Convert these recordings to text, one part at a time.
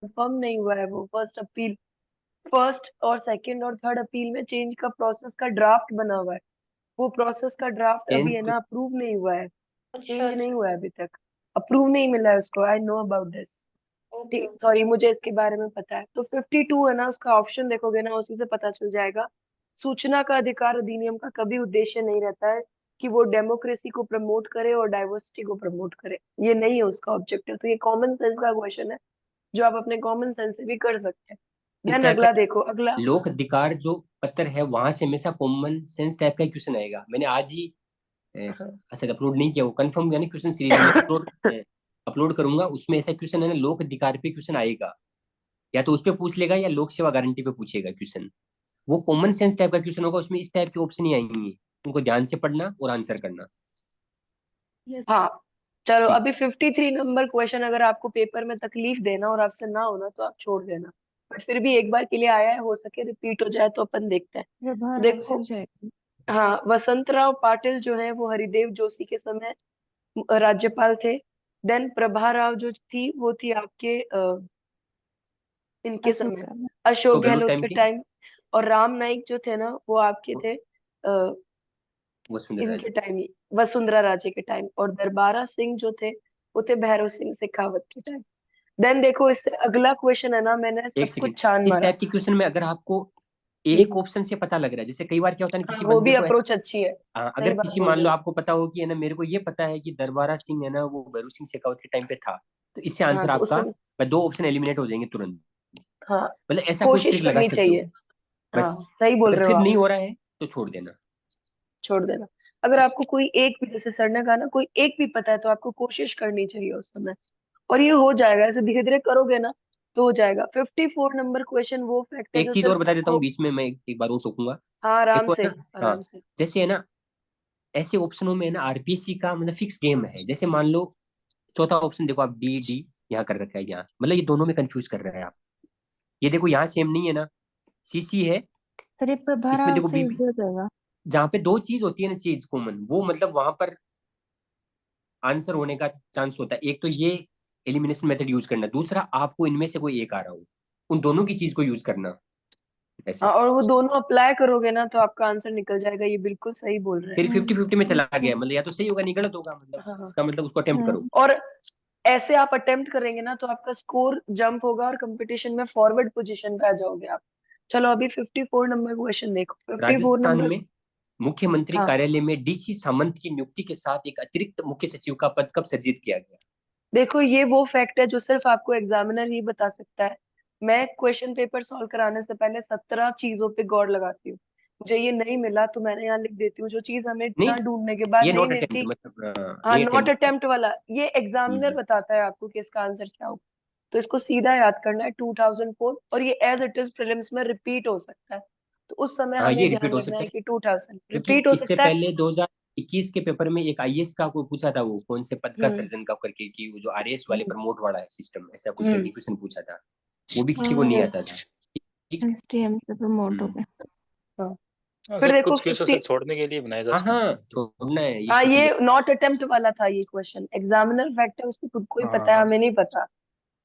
Confirm नहीं हुआ है वो फर्स्ट अपील। फर्स्ट और सेकंड और थर्ड अपील में चेंज का प्रोसेस का ड्राफ्ट बना हुआ है। वो प्रोसेस का ड्राफ्ट अभी टेंस है ना अप्रूव नहीं हुआ है। अच्छा चेंज नहीं अच्छा। हुआ है अभी तक। अप्रूव नहीं मिला है उसको। I know about this. Okay sorry, मुझे इसके बारे में पता है। तो 52 है ना, उसका ऑप्शन देखोगे ना, उसी से पता चल जाएगा। सूचना का अधिकार अधिनियम का कभी उद्देश्य नहीं रहता है कि वो डेमोक्रेसी को प्रमोट करे और डाइवर्सिटी को प्रमोट करे। ये नहीं है उसका ऑब्जेक्टिव। तो ये कॉमन सेंस का क्वेश्चन है, जो आप अपने कॉमन सेंस से भी कर सकते हैं। इस देन टाइप का अगला देखो, अगला। लोक अधिकार जो पत्र है वहां से हमेशा कॉमन सेंस टाइप का क्वेश्चन आएगा। मैंने आज ही हाँ। शायद अपलोड नहीं किया, वो कंफर्म किया ना क्वेश्चन सीरीज में अपलोड अपलोड करूंगा। उसमें ऐसा क्वेश्चन है ना, लोक अधिकार पे क्वेश्चन आएगा। या तो उस पे पूछ लेगा या लोक सेवा गारंटी पे पूछेगा क्वेश्चन। वो कॉमन सेंस टाइप का क्वेश्चन होगा, उसमें इस टाइप के ऑप्शन ही आएंगे। उनको ध्यान से पढ़ना और आंसर करना। यस। हाँ, चलो ठीक। अभी 53 नंबर क्वेश्चन अगर आपको पेपर में तकलीफ देना और आपसे ना होना तो आप छोड़ देना। बट फिर भी एक बार के लिए आया है, हो सके रिपीट हो जाए तो अपन देखते हैं। प्रभा तो राव से देखो, हो जाएगा। हाँ, वसंतराव पाटिल जो है वो हरिदेव जोशी के समय राज्यपाल थे। देन प्रभा राव जो थी वो थी आपके इनके अशोक समय, का। तो अशोक गहलोत गहलोत टाइम के के टाइम। और राम नाईक जो थे ना वो आपके थे वसुंधरा इनके राजे। टाइम ही, वसुंधरा राजे के टाइम। और दरबारा सिंह जो थे वो थे भैरव सिंह शेखावत के टाइम। देन देखो, इससे अगला क्वेश्चन है ना, मैंने एक सब सेकंड। कुछ छान इस मारा। टाइप के क्वेश्चन में अगर आपको एक ऑप्शन से पता लग रहा है, जैसे कई बार क्या होता है ना, हाँ, किसी वो बंदे भी को ऐसा अप्रोच अच्छी है। अगर सही बात किसी बोल मान रहे लो हो। आपको पता हो कि है ना, मेरे को ये पता है कि दरबारा सिंह है ना वो भैरू सिंह शेखावत के टाइम पे था, तो इससे हाँ, आंसर तो उस आपका समय, दो ऑप्शन एलिमिनेट हो जाएंगे तुरंत। हाँ, मतलब ऐसा कोई कोशिश ट्रिक लगा करनी सकते हो। चाहिए। हाँ, बस। सही बोल अगर रहे हो फिर आप। नहीं हो रहा है तो छोड़ देना। छोड़ देना। अगर आपको कोई एक भी, जैसे सर ने कहा ना, कोई एक भी पता है तो आपको कोशिश करनी चाहिए उस समय। और ये हो जाएगा, ऐसे धीरे धीरे करोगे ना तो हो जाएगा। 54 नंबर क्वेश्चन वो फैक्ट है एक जो चीज और सिर्फ बता देता हूँ आपको। बीच में, मैं एक बार और टोकूंगा। हाँ, आराम देखो है से, ना। हाँ। आराम से। जैसे है ना, ऐसे ऑप्शनों में है ना आरपीएससी का मतलब फिक्स गेम है। जैसे मान लो चौथा ऑप्शन देखो आप, डी डी यहाँ कर रखा है यहाँ, मतलब ये दोनों में कंफ्यूज कर रहे हैं आप। ये देखो यहाँ सेम नहीं है ना, सीसी है। सर ये प्रभा इसमें राव देखो से बी, इजी हो जाएगा। जहाँ पे दो चीज होती है ना, चीज कॉमन, वो मतलब वहां पर आंसर होने का चांस होता है। एक तो ये एलिमिनेशन मेथड यूज करना, दूसरा आपको इनमें से कोई एक आ रहा हो, उन दोनों की चीज को यूज करना। हाँ, ऐसे और वो दोनों अप्लाई करोगे ना तो आपका आंसर निकल जाएगा। ये बिल्कुल सही बोल रहे हैं। फिर फिफ्टी फिफ्टी में चला ओके। गया, मतलब या तो सही होगा नहीं गलत होगा, मतलब हाँ, हाँ। इसका मतलब उसको अटेम्प्ट करो। और ऐसे आप अटेम्प्ट करेंगे ना तो आपका स्कोर जंप होगा और कंपटीशन में फॉरवर्ड पोजीशन पे आ जाओगे आप। चलो अभी 54 नंबर क्वेश्चन देखो। 54 राजस्थान नंबर। में मुख्यमंत्री हाँ, कार्यालय में डीसी सामंत की नियुक्ति के साथ एक अतिरिक्त मुख्य सचिव का पद कब सृजित किया गया? देखो ये वो फैक्ट है जो सिर्फ आपको एग्जामिनर ही बता सकता है। मैं क्वेश्चन पेपर सॉल्व कराने से पहले 17 चीजों पे गौर लगाती हूँ। मुझे ये नहीं मिला तो मैंने यहाँ लिख देती हूँ, जो चीज हमें नहीं, इतना ढूंढने के बाद ये नहीं नॉट अटेम्प्ट मिलती। मतलब हाँ, नहीं नॉट अटेम्प्ट। अटेम्प्ट वाला ये एग्जामिनर बताता है आपको कि इसका आंसर क्या होगा। तो इसको सीधा याद करना है, 2004। और ये एज इट इज प्रीलिम्स में रिपीट हो सकता है। तो उस समय हाँ ये हमें रिपीट ध्यान हो रखना सकता है है, कि 2000 क्योंकि रिपीट हो इससे सकता है। पहले 2021 के पेपर में एक आईएएस का कोई पूछा था, वो कौन से पद का हम्म, सृजन कब करके, कि वो जो आरएएस वाले हम्म, प्रमोट वाला है सिस्टम, ऐसा कुछ करके हम्म, क्वेश्चन पूछा था। वो भी किसी को नहीं हाँ, आता था। ठीक। एसटीएम से प्रमोट हो हम्म। गए। हाँ। हाँ फिर सर, देखो कुछ केसेस से 50। छोड़ने के लिए बनाए हाँ जाते हैं। हाँ, छोड़ना है ये हाँ, क्वेश्चन। ये नॉट अटेम्प्ट वाला था ये क्वेश्चन। एग्जामिनर फैक्ट है, उसको खुद को ही पता है, हाँ हमें नहीं पता।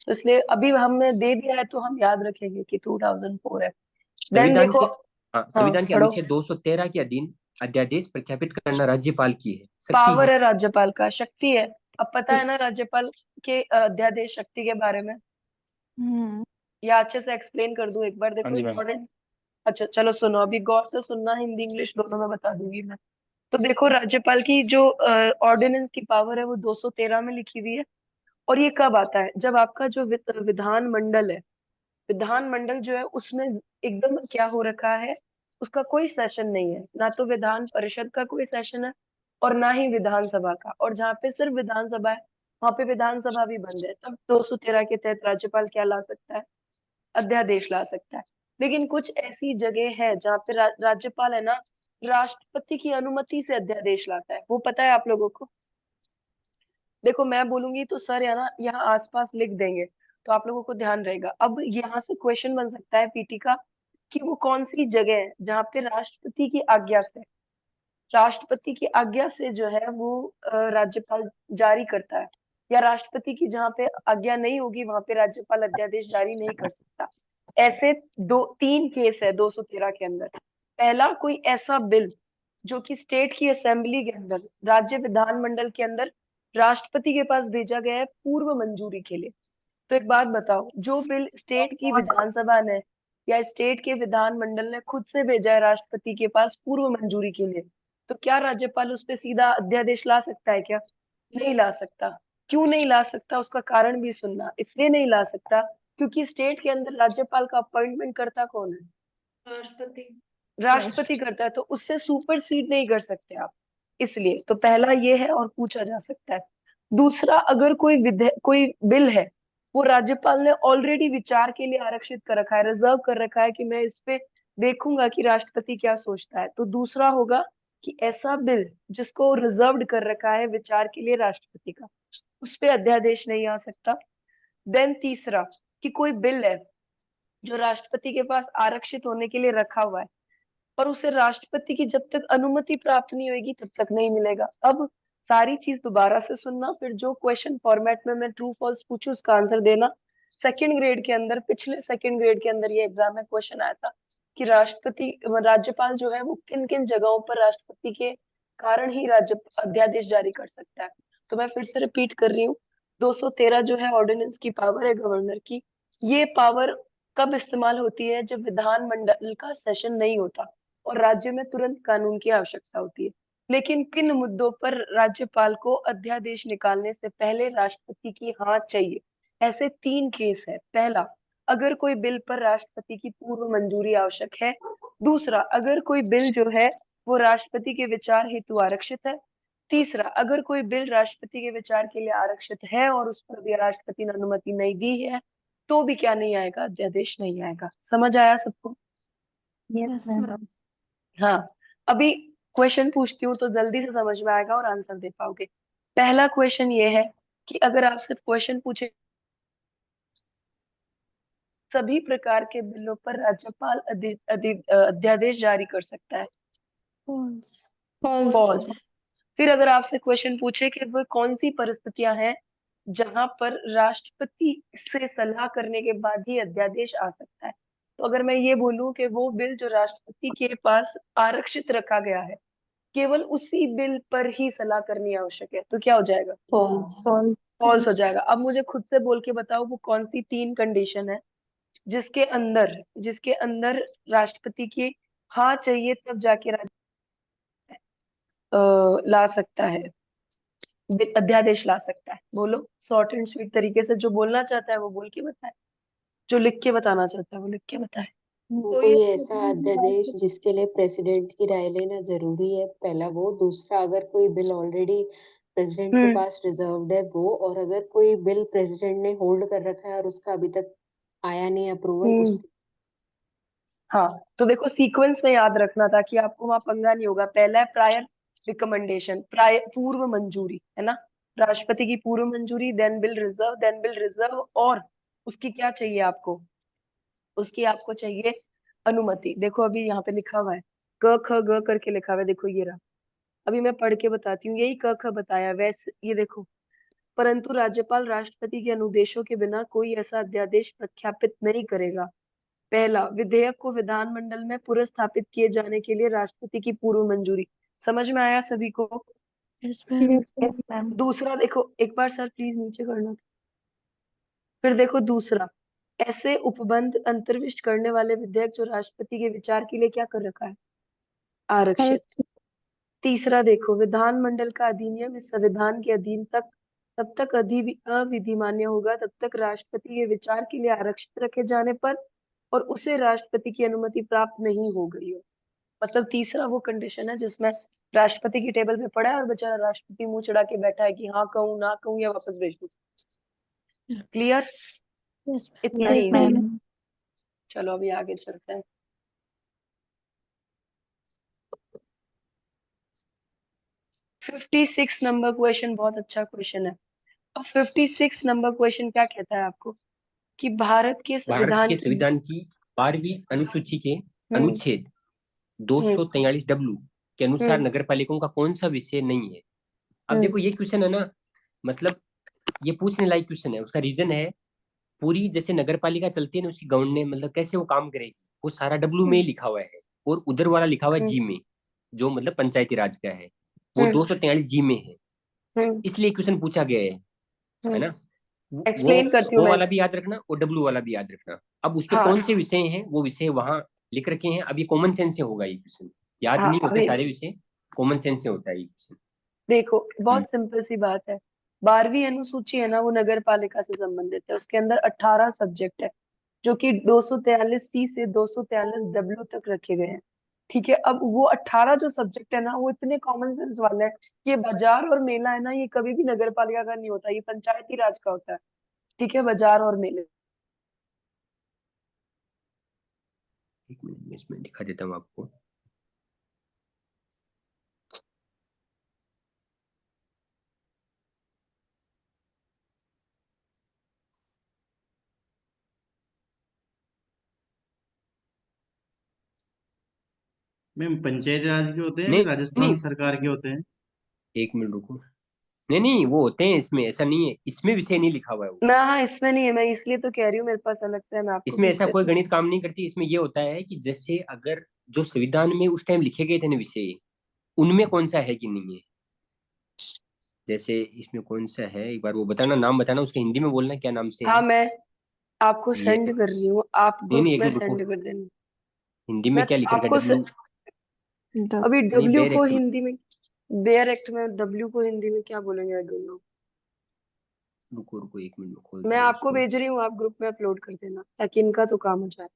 तो इसलिए अभी हमने दे दिया है तो हम याद रखेंगे कि 2004 है। देन संविधान देखो। के, हाँ, हाँ, संविधान के पढ़ो। अनुच्छेद 213 के अधीन अध्यादेश प्रख्यापित करना राज्यपाल की है, शक्ति पावर है। है राज्यपाल का, शक्ति है। अब पता है ना राज्यपाल के अध्यादेश शक्ति के बारे में, हम्म। या अच्छे से एक्सप्लेन कर दूं एक बार? हाँ देखो जी मैम। इम्पोर्टेंट। अच्छा, चलो सुनो, अभी गौर से सुनना, हिंदी इंग्लिश दोनों में बता दूंगी मैं। तो देखो, राज्यपाल की जो ऑर्डिनेंस की पावर है वो 213 में लिखी हुई है। और ये कब आता है? जब आपका जो विधान मंडल है, विधान मंडल जो है उसमें एकदम क्या हो रखा है, उसका कोई सेशन नहीं है। ना तो विधान परिषद का कोई सेशन है और ना ही विधानसभा का। और जहाँ पे सिर्फ विधानसभा है वहां पे विधानसभा भी बंद है। तब 213 के तहत राज्यपाल क्या ला सकता है? अध्यादेश ला सकता है। लेकिन कुछ ऐसी जगह है जहाँ पे राज्यपाल है ना, राष्ट्रपति की अनुमति से अध्यादेश लाता है। वो पता है आप लोगों को? देखो मैं बोलूंगी तो सर है ना यहाँ आसपास लिख देंगे, तो आप लोगों को ध्यान रहेगा। अब यहाँ से क्वेश्चन बन सकता है पीटी का, कि वो कौन सी जगह है जहाँ पे राष्ट्रपति की आज्ञा से जो है वो राज्यपाल जारी करता है। या राष्ट्रपति की जहां पे आज्ञा नहीं होगी वहां पे राज्यपाल अध्यादेश जारी नहीं कर सकता। ऐसे तीन केस है 213 के अंदर। पहला, कोई ऐसा बिल जो कि स्टेट की असेंबली के अंदर, राज्य विधानमंडल के अंदर राष्ट्रपति के पास भेजा गया है पूर्व मंजूरी के लिए। तो एक बात बताओ, जो बिल स्टेट की विधानसभा ने या स्टेट के विधानमंडल ने खुद से भेजा है राष्ट्रपति के पास पूर्व मंजूरी के लिए, तो क्या राज्यपाल उस पे सीधा अध्यादेश ला सकता है क्या? नहीं ला सकता। क्यों नहीं ला सकता? उसका कारण भी सुनना। इसलिए नहीं ला सकता क्योंकि स्टेट के अंदर राज्यपाल का अपॉइंटमेंट करता कौन है? राष्ट्रपति करता है, तो उससे सुपरसीड नहीं कर सकते आप। इसलिए तो पहला ये है और पूछा जा सकता है। दूसरा, अगर कोई बिल है वो राज्यपाल ने ऑलरेडी विचार के लिए आरक्षित कर रखा है, रिजर्व कर रखा है कि मैं इस पे देखूंगा कि राष्ट्रपति क्या सोचता है, तो दूसरा होगा कि ऐसा बिल जिसको रिजर्व्ड कर रखा है विचार के लिए राष्ट्रपति का, उस पे अध्यादेश नहीं आ सकता। देन तीसरा, कि कोई बिल है जो राष्ट्रपति के पास आरक्षित होने के लिए रखा हुआ है और उसे राष्ट्रपति की जब तक अनुमति प्राप्त नहीं होगी तब तक नहीं मिलेगा। अब सारी चीज दोबारा से सुनना, फिर जो क्वेश्चन फॉर्मेट में मैं ट्रू फॉल्स पूछू उसका आंसर देना। सेकंड ग्रेड के अंदर, पिछले सेकंड ग्रेड के अंदर ये एग्जाम में क्वेश्चन आया था कि राज्यपाल जो है वो किन किन जगहों पर राष्ट्रपति के कारण ही राज्य अध्यादेश जारी कर सकता है। तो मैं फिर से रिपीट कर रही हूँ, 213 जो है ऑर्डिनेंस की पावर है गवर्नर की। ये पावर कब इस्तेमाल होती है? जब विधानमंडल का सेशन नहीं होता और राज्य में तुरंत कानून की आवश्यकता होती है। लेकिन किन मुद्दों पर राज्यपाल को अध्यादेश निकालने से पहले राष्ट्रपति की हाँ चाहिए? ऐसे तीन केस है। पहला, अगर कोई बिल पर राष्ट्रपति की पूर्व मंजूरी आवश्यक है। दूसरा, अगर कोई बिल जो है वो राष्ट्रपति के विचार हेतु आरक्षित है। तीसरा, अगर कोई बिल राष्ट्रपति के विचार के लिए आरक्षित है और उस पर भी राष्ट्रपति ने अनुमति नहीं दी है, तो भी क्या नहीं आएगा? अध्यादेश नहीं आएगा। समझ आया सबको? Yes ma'am. हाँ। अभी क्वेश्चन पूछती हूँ तो जल्दी से समझ में आएगा और आंसर दे पाओगे। पहला क्वेश्चन ये है कि अगर आपसे क्वेश्चन पूछे सभी प्रकार के बिलों पर राज्यपाल अध्यादेश जारी कर सकता है? फॉल्स। फॉल्स। फिर अगर आपसे क्वेश्चन पूछे कि वो कौन सी परिस्थितियां हैं जहां पर राष्ट्रपति से सलाह करने के बाद ही अध्यादेश आ सकता है, तो अगर मैं ये बोलूं कि वो बिल जो राष्ट्रपति के पास आरक्षित रखा गया है केवल उसी बिल पर ही सलाह करनी आवश्यक है, तो क्या हो जाएगा? फॉल्स। फॉल्स हो जाएगा। अब मुझे खुद से बोल के बताओ वो कौन सी तीन कंडीशन है जिसके अंदर राष्ट्रपति की हाँ चाहिए तब जाके ला सकता है, अध्यादेश ला सकता है। बोलो, शॉर्ट एंड स्वीट तरीके से। जो बोलना चाहता है वो बोल के बताए, जो लिख के बताना चाहता है वो लिख के बताए। कोई ऐसा अध्यादेश जिसके लिए प्रेसिडेंट की राय लेना जरूरी है, पहला वो। दूसरा, अगर कोई बिल ऑलरेडी प्रेसिडेंट के पास रिजर्व्ड है वो। और अगर कोई बिल प्रेसिडेंट ने होल्ड कर रखा है और उसका अभी तक आया नहीं अप्रूवल, हम्म। उसके हाँ, तो देखो सीक्वेंस में याद रखना ताकि आपको वहां पंगा नहीं होगा। पहला है प्रायर रिकमेंडेशन, पूर्व मंजूरी, है ना? राष्ट्रपति की पूर्व मंजूरी, देन बिल रिजर्व, और उसकी क्या चाहिए आपको? उसकी आपको चाहिए अनुमति। देखो अभी यहाँ पे लिखा हुआ है, क ख ग करके लिखा हुआ है, देखो ये रहा। अभी मैं पढ़ के बताती हूँ, यही क ख बताया वैसे। ये देखो, परंतु राज्यपाल राष्ट्रपति के अनुदेशों के बिना कोई ऐसा अध्यादेश प्रख्यापित नहीं करेगा। पहला, विधेयक को विधानमंडल में पुरस्थापित किए जाने के लिए राष्ट्रपति की पूर्व मंजूरी। समझ में आया सभी को? Yes ma'am. दूसरा देखो, एक बार सर प्लीज नीचे करना। फिर देखो दूसरा, ऐसे उपबंध अंतर्विष्ट करने वाले विधेयक जो राष्ट्रपति के विचार के लिए क्या कर रखा है? आरक्षित। तीसरा देखो, विधानमंडल का अधिनियम इस संविधान के अधीन तब तक अविधिमान्य होगा तब तक राष्ट्रपति के विचार के लिए आरक्षित रखे जाने पर और उसे राष्ट्रपति की अनुमति प्राप्त नहीं हो गई हो। मतलब तीसरा वो कंडीशन है जिसमें राष्ट्रपति की टेबल पे पड़ा है और बेचारा राष्ट्रपति मुंह चढ़ा के बैठा है कि हाँ कहूँ ना कहूँ या वापस भेज दूँ। क्लियर? यस इतना ही मैम। चलो अभी आगे चलते हैं। 56 नंबर क्वेश्चन बहुत अच्छा क्वेश्चन है। अब 56 नंबर क्वेश्चन क्या कहता है आपको? कि भारत के संविधान की 12वीं अनुसूची के अनुच्छेद 243 के अनुसार नगर पालिकाओं का कौन सा विषय नहीं है? अब देखो ये क्वेश्चन है ना, मतलब ये पूछने लायक क्वेश्चन है। उसका रीजन है, पूरी जैसे नगर पालिका चलती है ना, उसकी गवर्नेंस मतलब कैसे वो काम करेगी, वो सारा डब्ल्यू में ही लिखा हुआ है, और उधर वाला लिखा हुआ है हम्म जी में, जो मतलब पंचायती राज का है, वो हम्म 243 जी में है। हम्म इसलिए क्वेश्चन पूछा गया है ना। वो एक्सप्लेन करती हूँ वो मैं वाला इसको। भी याद रखना और डब्ल्यू वाला भी याद रखना। अब उस पे हाँ कौन से विषय हैं वो विषय वहां लिख रखे हैं। अब ये कॉमन सेंस से होगा ये क्वेश्चन, याद हाँ नहीं होते अभी सारे विषय, कॉमन सेंस से होता है ये क्वेश्चन। देखो बहुत सिंपल सी बात है। 12वीं अनुसूची है ना, वो नगर पालिका से संबंधित है। उसके अंदर 18 सब्जेक्ट है, जो कि 243 सी से 243 डब्ल्यू तक रखे गए हैं। ठीक है, अब वो 18 जो सब्जेक्ट है ना, वो इतने कॉमन सेंस वाले हैं। ये बाजार और मेला है ना, ये कभी भी नगर पालिका का नहीं होता, ये पंचायती राज का होता है। ठीक है, बाजार और मेले। एक मिनट में इसमें दिखा देता हूँ आपको। मैम पंचायत राज के होते हैं नहीं कि नहीं, राजस्थान सरकार के होते हैं? एक मिनट रुको। नहीं नहीं, वो होते हैं इसमें, ऐसा नहीं है, इसमें विषय नहीं लिखा हुआ है वो। मैं हाँ इसमें नहीं है, मैं इसलिए तो कह रही हूँ, मेरे पास अलग से है, मैं आपको इसमें भेज ऐसा कोई देती हूँ। गणित काम नहीं करती। इसमें ये होता है कि जैसे अगर जो संविधान में उस टाइम लिखे गए थे ना विषय, उनमें कौन सा है कि नहीं है। जैसे इसमें कौन सा है, एक बार वो बताना, नाम बताना उसका, हिंदी में बोलना क्या नाम से हाँ है मैं आपको ये। सेंड कर रही हूँ, आप नहीं ग्रुप नहीं, एक में मिनट रुको, सेंड कर देना। हिंदी में मैं क्या लिख रखा है, आपको डब्ल्यू। अभी नहीं, डब्ल्यू बेर को एक्ट में। हिंदी में, बेयर एक्ट में डब्ल्यू को हिंदी में क्या बोलेंगे, आई डोंट नो। रुको रुको, एक मिनट में मैं खोलता हूँ आपको इसको। भेज रही हूँ, आप ग्रुप में अपलोड कर देना, ताकि इनका तो काम हो जाए।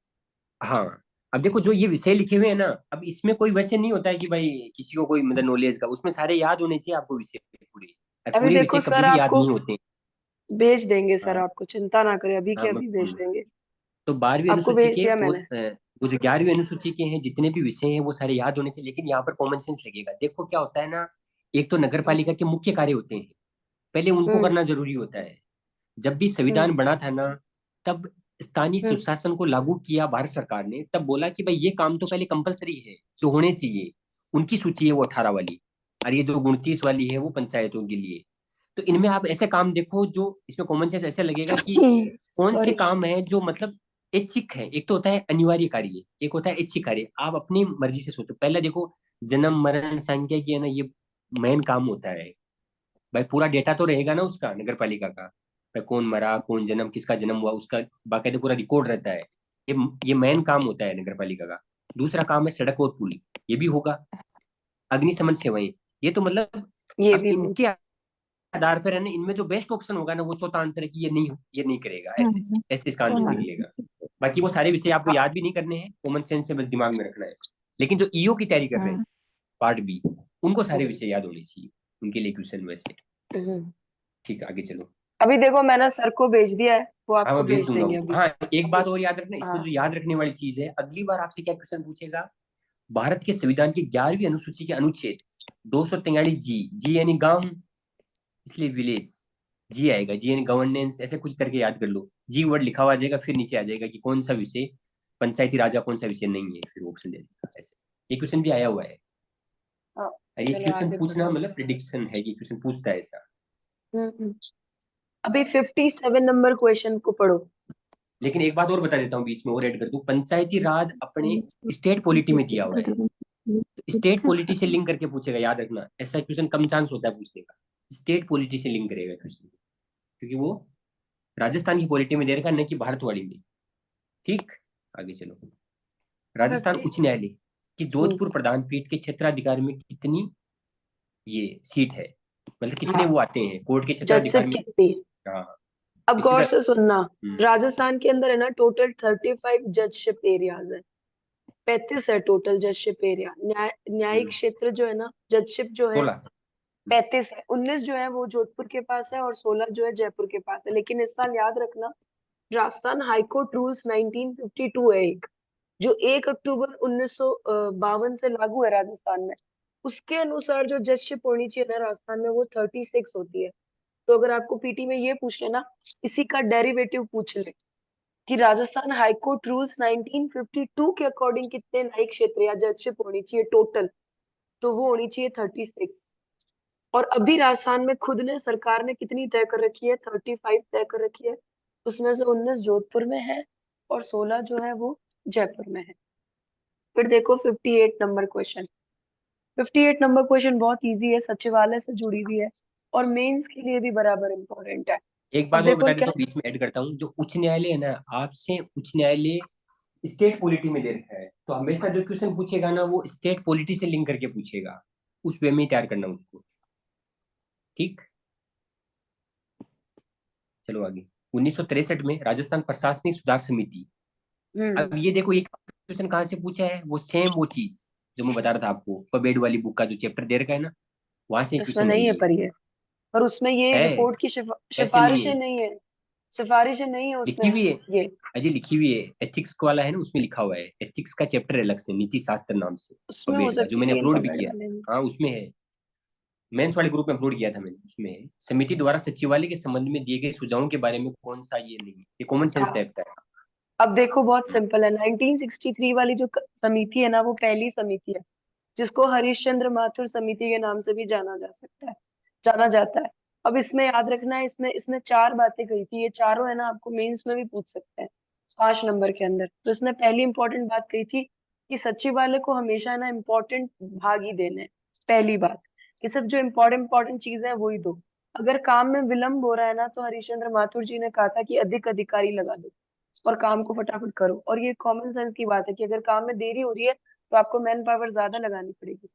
हाँ, अब देखो जो ये विषय लिखे हुए हैं ना, अब इसमें कोई वैसे नहीं होता है कि भाई किसी को कोई मतलब नॉलेज का, उसमें सारे याद होने चाहिए आपको विषय पूरे, और अभी पूरे देखो विषय कभी सर, भी याद आपको नहीं होते। भेज देंगे सर, हाँ आपको चिंता ना करें, अभी के हाँ, मैं अभी भेज देंगे। तो 12वीं आपको अनुसूची भेज के दिया वो मैंने। वो जो 11वीं अनुसूची के हैं जितने भी विषय हैं वो सारे याद होने चाहिए, लेकिन यहाँ पर कॉमन सेंस लगेगा। देखो क्या होता है ना, एक तो नगर हम्म पालिका के मुख्य कार्य होते हैं, पहले उनको हम्म करना जरूरी होता है। जब भी हम्म संविधान बना था ना, तब स्थानीय हम्म सुशासन को लागू किया भारत सरकार ने, तब बोला कि भाई ये काम तो पहले कंपलसरी है, जो होने चाहिए। उनकी सूची है वो 18 वाली, और ये जो 29 वाली है वो पंचायतों के लिए। तो इनमें आप ऐसे काम देखो जो इसमें कॉमन सेंस ऐसे लगेगा कि कौन से सॉरी। काम है जो मतलब ऐच्छिक है। एक तो होता है अनिवार्य कार्य, एक होता है ऐच्छिक कार्य। आप अपनी मर्जी से सोचो। पहले देखो, जन्म मरण संख्या की है ना, ये मेन काम होता है। भाई पूरा डेटा तो रहेगा ना उसका, नगर पालिका का, भाई कौन मरा, कौन जन्म, किसका जन्म हुआ, उसका बाकायदा पूरा रिकॉर्ड रहता है। ये ये मेन काम होता है नगर पालिका का। दूसरा काम है सड़क और पुल, ये भी होगा। अग्निशमन सेवाएं, ये तो मतलब, ये अब भी हो। इनके आधार पर है ना, इनमें जो बेस्ट ऑप्शन होगा ना, वो चौथा आंसर है कि ये नहीं करेगा, ऐसे ऐसे इसका आंसर हाँ निकलेगा। बाकी वो सारे विषय आपको याद भी नहीं करने हैं, कॉमन सेंस से बस दिमाग में रखना है। लेकिन जो ईओ की तैयारी कर रहे हैं, पार्ट बी, उनको सारे विषय याद होने चाहिए, उनके लिए क्वेश्चन वैसे। हम्म। ठीक है, आगे चलो। अभी देखो मैंने सर को भेज दिया है, वो हाँ आपको मैं भेज भेज दूंगा देंगे वो। अभी। हाँ, एक बात और याद रखना, इसमें जो हाँ याद रखने वाली चीज है, अगली बार आपसे क्या क्वेश्चन पूछेगा, भारत के संविधान की 11वीं अनुसूची के अनुच्छेद 243 जी, जी यानी गांव, इसलिए विलेज, जी आएगा, जी यानी गवर्नेंस, ऐसे कुछ करके याद कर लो। जी वर्ड लिखा हुआ आ जाएगा, फिर नीचे आ जाएगा कि कौन सा विषय पंचायती राजा, कौन सा विषय नहीं है, फिर ऑप्शन दे देगा ऐसे। ये क्वेश्चन भी आया हुआ है। हाँ, और ये चलो क्वेश्चन आगे पूछना बढ़ो। मतलब प्रिडिक्शन है, ये क्वेश्चन पूछता है ऐसा। हम्म। अभी 57 नंबर क्वेश्चन को पढ़ो। लेकिन एक बात और बता देता हूँ, बीच में और ऐड कर दूं, पंचायती राज अपने स्टेट पॉलिटी में दिया हुआ है। तो स्टेट पॉलिटी से लिंक करके पूछेगा, याद रखना, ऐसा क्वेश्चन कम चांस होता है पूछने का। स्टेट पॉलिटी से लिंक करेगा क्वेश्चन, क्योंकि वो राजस्थान की पॉलिटी में दे रखा है, न कि भारतवाड़ी में। ठीक, आगे चलो। राजस्थान 50। उच्च न्यायालय की जोधपुर प्रधान पीठ के क्षेत्राधिकार में कितनी ये सीट है, मतलब कितने हाँ, वो आते हैं कोर्ट के क्षेत्राधिकार जजशिप में। कितनी है? हाँ, अब इसी गौर तरह। से सुनना, हम्म, राजस्थान के अंदर है ना टोटल 35 जजशिप एरियाज है। 35 है टोटल जजशिप एरिया। न्यायिक हम्म, क्षेत्र जो है ना, जजशिप जो है 16। 35 है। 19 जो है वो जोधपुर के पास है, और 16 जो है जयपुर के पास है। लेकिन इस साल याद रखना, राजस्थान हाईकोर्ट रूल्स 1952 है एक, जो 1 अक्टूबर 1952 से लागू है राजस्थान में। उसके अनुसार जो जजशिप होनी चाहिए ना राजस्थान में, वो 36 होती है। तो अगर आपको पीटी में ये पूछ लेना, इसी का डेरिवेटिव पूछ ले कि राजस्थान हाईकोर्ट रूल्स 1952 के अकॉर्डिंग कितने न्यायिक क्षेत्र या जजशिप होनी चाहिए टोटल, तो वो होनी चाहिए 36। और अभी राजस्थान में खुद ने सरकार ने कितनी तय कर रखी है, 35 तय कर रखी है। उसमें से 19 जोधपुर में है और 16 जो है वो जयपुर में है। फिर देखो 58 नंबर क्वेश्चन। 58 नंबर क्वेश्चन बहुत इजी है, सचिवालय से जुड़ी हुई है और मेंस के लिए भी बराबर इंपॉर्टेंट है। एक अब बात और देखो बता देता क्या, हूँ, बीच में ऐड करता हूँ, जो उच्च न्यायालय है ना, आपसे उच्च न्यायालय स्टेट पॉलिटी में दे रखा है, तो हमेशा जो क्वेश्चन पूछेगा ना वो स्टेट पॉलिटी से लिंक करके पूछेगा, उस वे में ही तैयार करना उसको। ठीक, चलो आगे। 1963 में राजस्थान प्रशासनिक सुधार समिति। अब ये देखो, ये क्वेश्चन कहाँ से पूछा है, वो सेम वो चीज जो मैं बता रहा था आपको, पबेड वाली बुक का जो चैप्टर दे रखा है ना, वहां से इसमें क्वेश्चन है नहीं है ये। पर ये, और उसमें ये है, रिपोर्ट की ऐसे नहीं सिफारिशें है, नहीं है, सिफारिशें नहीं है लिखी उसमें हुई है, ये। अजय लिखी हुई है। एथिक्स वाला है ना, उसमें लिखा हुआ है, एथिक्स का चैप्टर अलग से, नीति शास्त्र नाम से, उसमें हो पबेड का, जो सकती है मैंने तीन अपलोड भी पकड़ किया। वाले में। हाँ उसमें है, मेंस वाले ग्रुप में अपलोड किया था मैंने, उसमें है। समिति द्वारा सचिवालय के संबंध में दिए गए सुझावों के बारे में कौन सा ये नहीं है, ये कॉमन सेंस हाँ, टाइप का है। अब देखो बहुत सिंपल है। 1963 वाली जो समिति है ना, वो पहली समिति है जिसको हरिश्चंद्र माथुर समिति के नाम से भी जाना जा सकता है, जाना जाता है। अब इसमें याद रखना है, इसमें इसने 4 बातें कही थी, ये चारों है ना आपको मेंस में भी पूछ सकते हैं 5 नंबर के अंदर। तो इसने पहली इंपॉर्टेंट बात कही थी कि सचिवालय को हमेशा ना इम्पोर्टेंट भाग ही देने हैं। पहली बात कि सिर्फ जो इम्पोर्टेंट चीजें हैं वही दो। अगर काम में विलंब हो रहा है ना, तो हरिश्चंद्र माथुर जी ने कहा था कि अधिक अधिकारी लगा दो और काम को फटाफट करो। और ये कॉमन सेंस की बात है कि अगर काम में देरी हो रही है तो आपको मैन पावर ज्यादा लगानी पड़ेगी।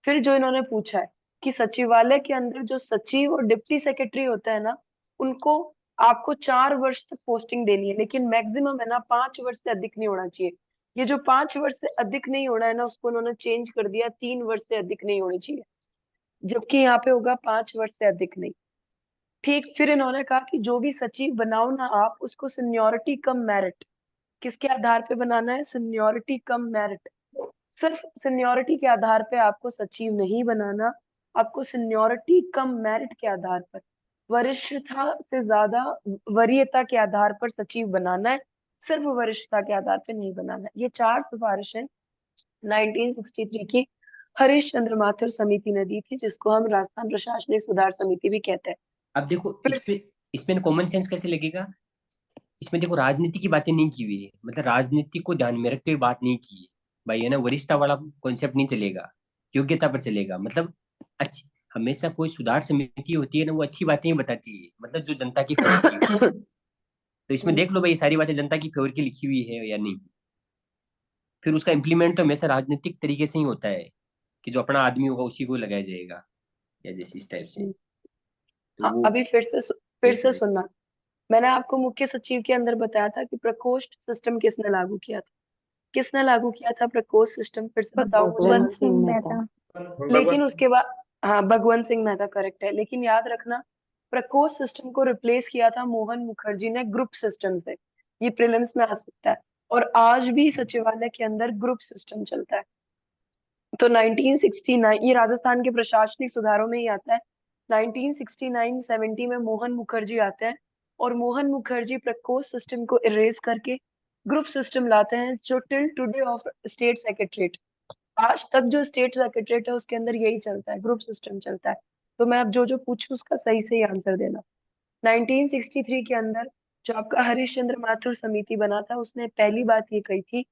फिर जो इन्होंने पूछा है कि सचिवालय के अंदर जो सचिव और डिप्टी सेक्रेटरी होता है ना, उनको आपको 4 वर्ष तक पोस्टिंग देनी है, लेकिन मैक्सिमम है ना 5 वर्ष से अधिक नहीं होना चाहिए। ये जो 5 वर्ष से अधिक नहीं होना है ना, उसको उन्होंने चेंज कर दिया, 3 वर्ष से अधिक नहीं होनी चाहिए, जबकि यहाँ पे होगा 5 वर्ष से अधिक नहीं। ठीक, फिर इन्होंने कहा कि जो भी सचिव बनाओ ना आप, उसको सीनियोरिटी कम मेरिट, किसके आधार पे बनाना है, सीनियोरिटी कम मेरिट। सिर्फ सीनियोरिटी के आधार पे आपको सचिव नहीं बनाना, आपको सीनियोरिटी कम मेरिट के आधार पर, वरिष्ठता से ज्यादा वरीयता के आधार पर सचिव बनाना है, सिर्फ वरिष्ठता के आधार पे नहीं बनाना है। ये 4 सिफारिशें 1963 की हरीश चंद्र माथुर समिति ने दी थी, जिसको हम राजस्थान प्रशासनिक सुधार समिति भी कहते हैं। अब देखो फिर इसमें कॉमन सेंस कैसे लगेगा, इसमें देखो राजनीति की बातें नहीं की हुई है, मतलब राजनीति को ध्यान में रखते हुए बात नहीं की है भाई, है ना। वरिष्ठता वाला कॉन्सेप्ट नहीं चलेगा, योग्यता पर चलेगा। मतलब अच्छी, हमेशा कोई सुधार समिति होती है ना, वो अच्छी बातें ही बताती है, मतलब जो जनता की फेवर की हो। तो इसमें देख लो भाई, ये सारी बातें जनता की फेवर की लिखी हुई है या नहीं। फिर उसका इम्प्लीमेंट तो हमेशा राजनीतिक तरीके से ही होता है, कि जो अपना आदमी होगा उसी को लगाया जाएगा, या जैसे इस टाइप से। तो हाँ, वो अभी फिर देख से लो। सुनना। मैंने आपको मुख्य सचिव के अंदर बताया था कि प्रकोष्ठ सिस्टम किसने लागू किया था, किसने लागू किया था प्रकोष्ठ सिस्टम, फिर से बताओ मुझे। भगवंत भगवंत सिंह सिंह मेहता। मेहता। लेकिन उसके बाद, हाँ भगवंत सिंह मेहता करेक्ट है, लेकिन याद रखना प्रकोष्ठ सिस्टम को रिप्लेस किया था मोहन मुखर्जी ने ग्रुप सिस्टम से। ये प्रीलिम्स में आ सकता है। और आज भी सचिवालय के अंदर ग्रुप सिस्टम चलता है। तो 1969, ये राजस्थान के प्रशासनिक सुधारों में ही आता है। 1969-70 में मोहन मुखर्जी आते हैं और मोहन मुखर्जी प्रकोष्ठ सिस्टम को इरेज करके ग्रुप सिस्टम लाते हैं, जो till today of state secretariat, आज तक जो स्टेट सेक्रेटरीट है उसके अंदर यही चलता है, ग्रुप सिस्टम चलता है। तो मैं अब जो जो पूछूं उसका सही सही आंसर देना। 1963 के अंदर जो आपका हरीश चंद्र माथुर समिति बना था, उसने पहली बात ये कही थी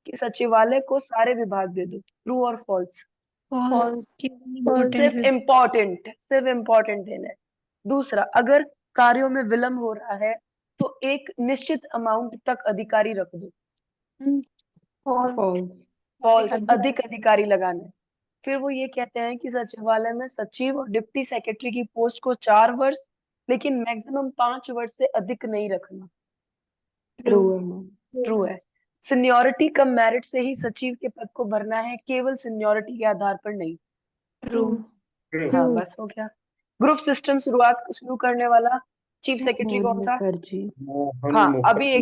कि सचिवालय को सारे विभाग दे दो। ट्रू और फॉल्स? फॉल्स। सिर्फ इम्पोर्टेंट देना है। दूसरा, अगर कार्यों में विलंब हो रहा है तो एक निश्चित अमाउंट तक अधिकारी रख दो। फॉल्स। फॉल्स, अधिक अधिकारी लगाना है। फिर वो ये कहते हैं कि सचिवालय में सचिव और डिप्टी सेक्रेटरी की पोस्ट को 4 वर्ष, लेकिन मैक्सिमम 5 वर्ष से अधिक नहीं रखना। ट्रू है मैम। ट्रू है। सीनियोरिटी कम मेरिट से ही सचिव के पद को भरना है, केवल सीनियोरिटी के आधार पर नहीं। ट्रू। हाँ बस हो गया। ग्रुप सिस्टम शुरू करने वाला चीफ सेक्रेटरी मोहन कौन था? मुखर्जी। हाँ, अभी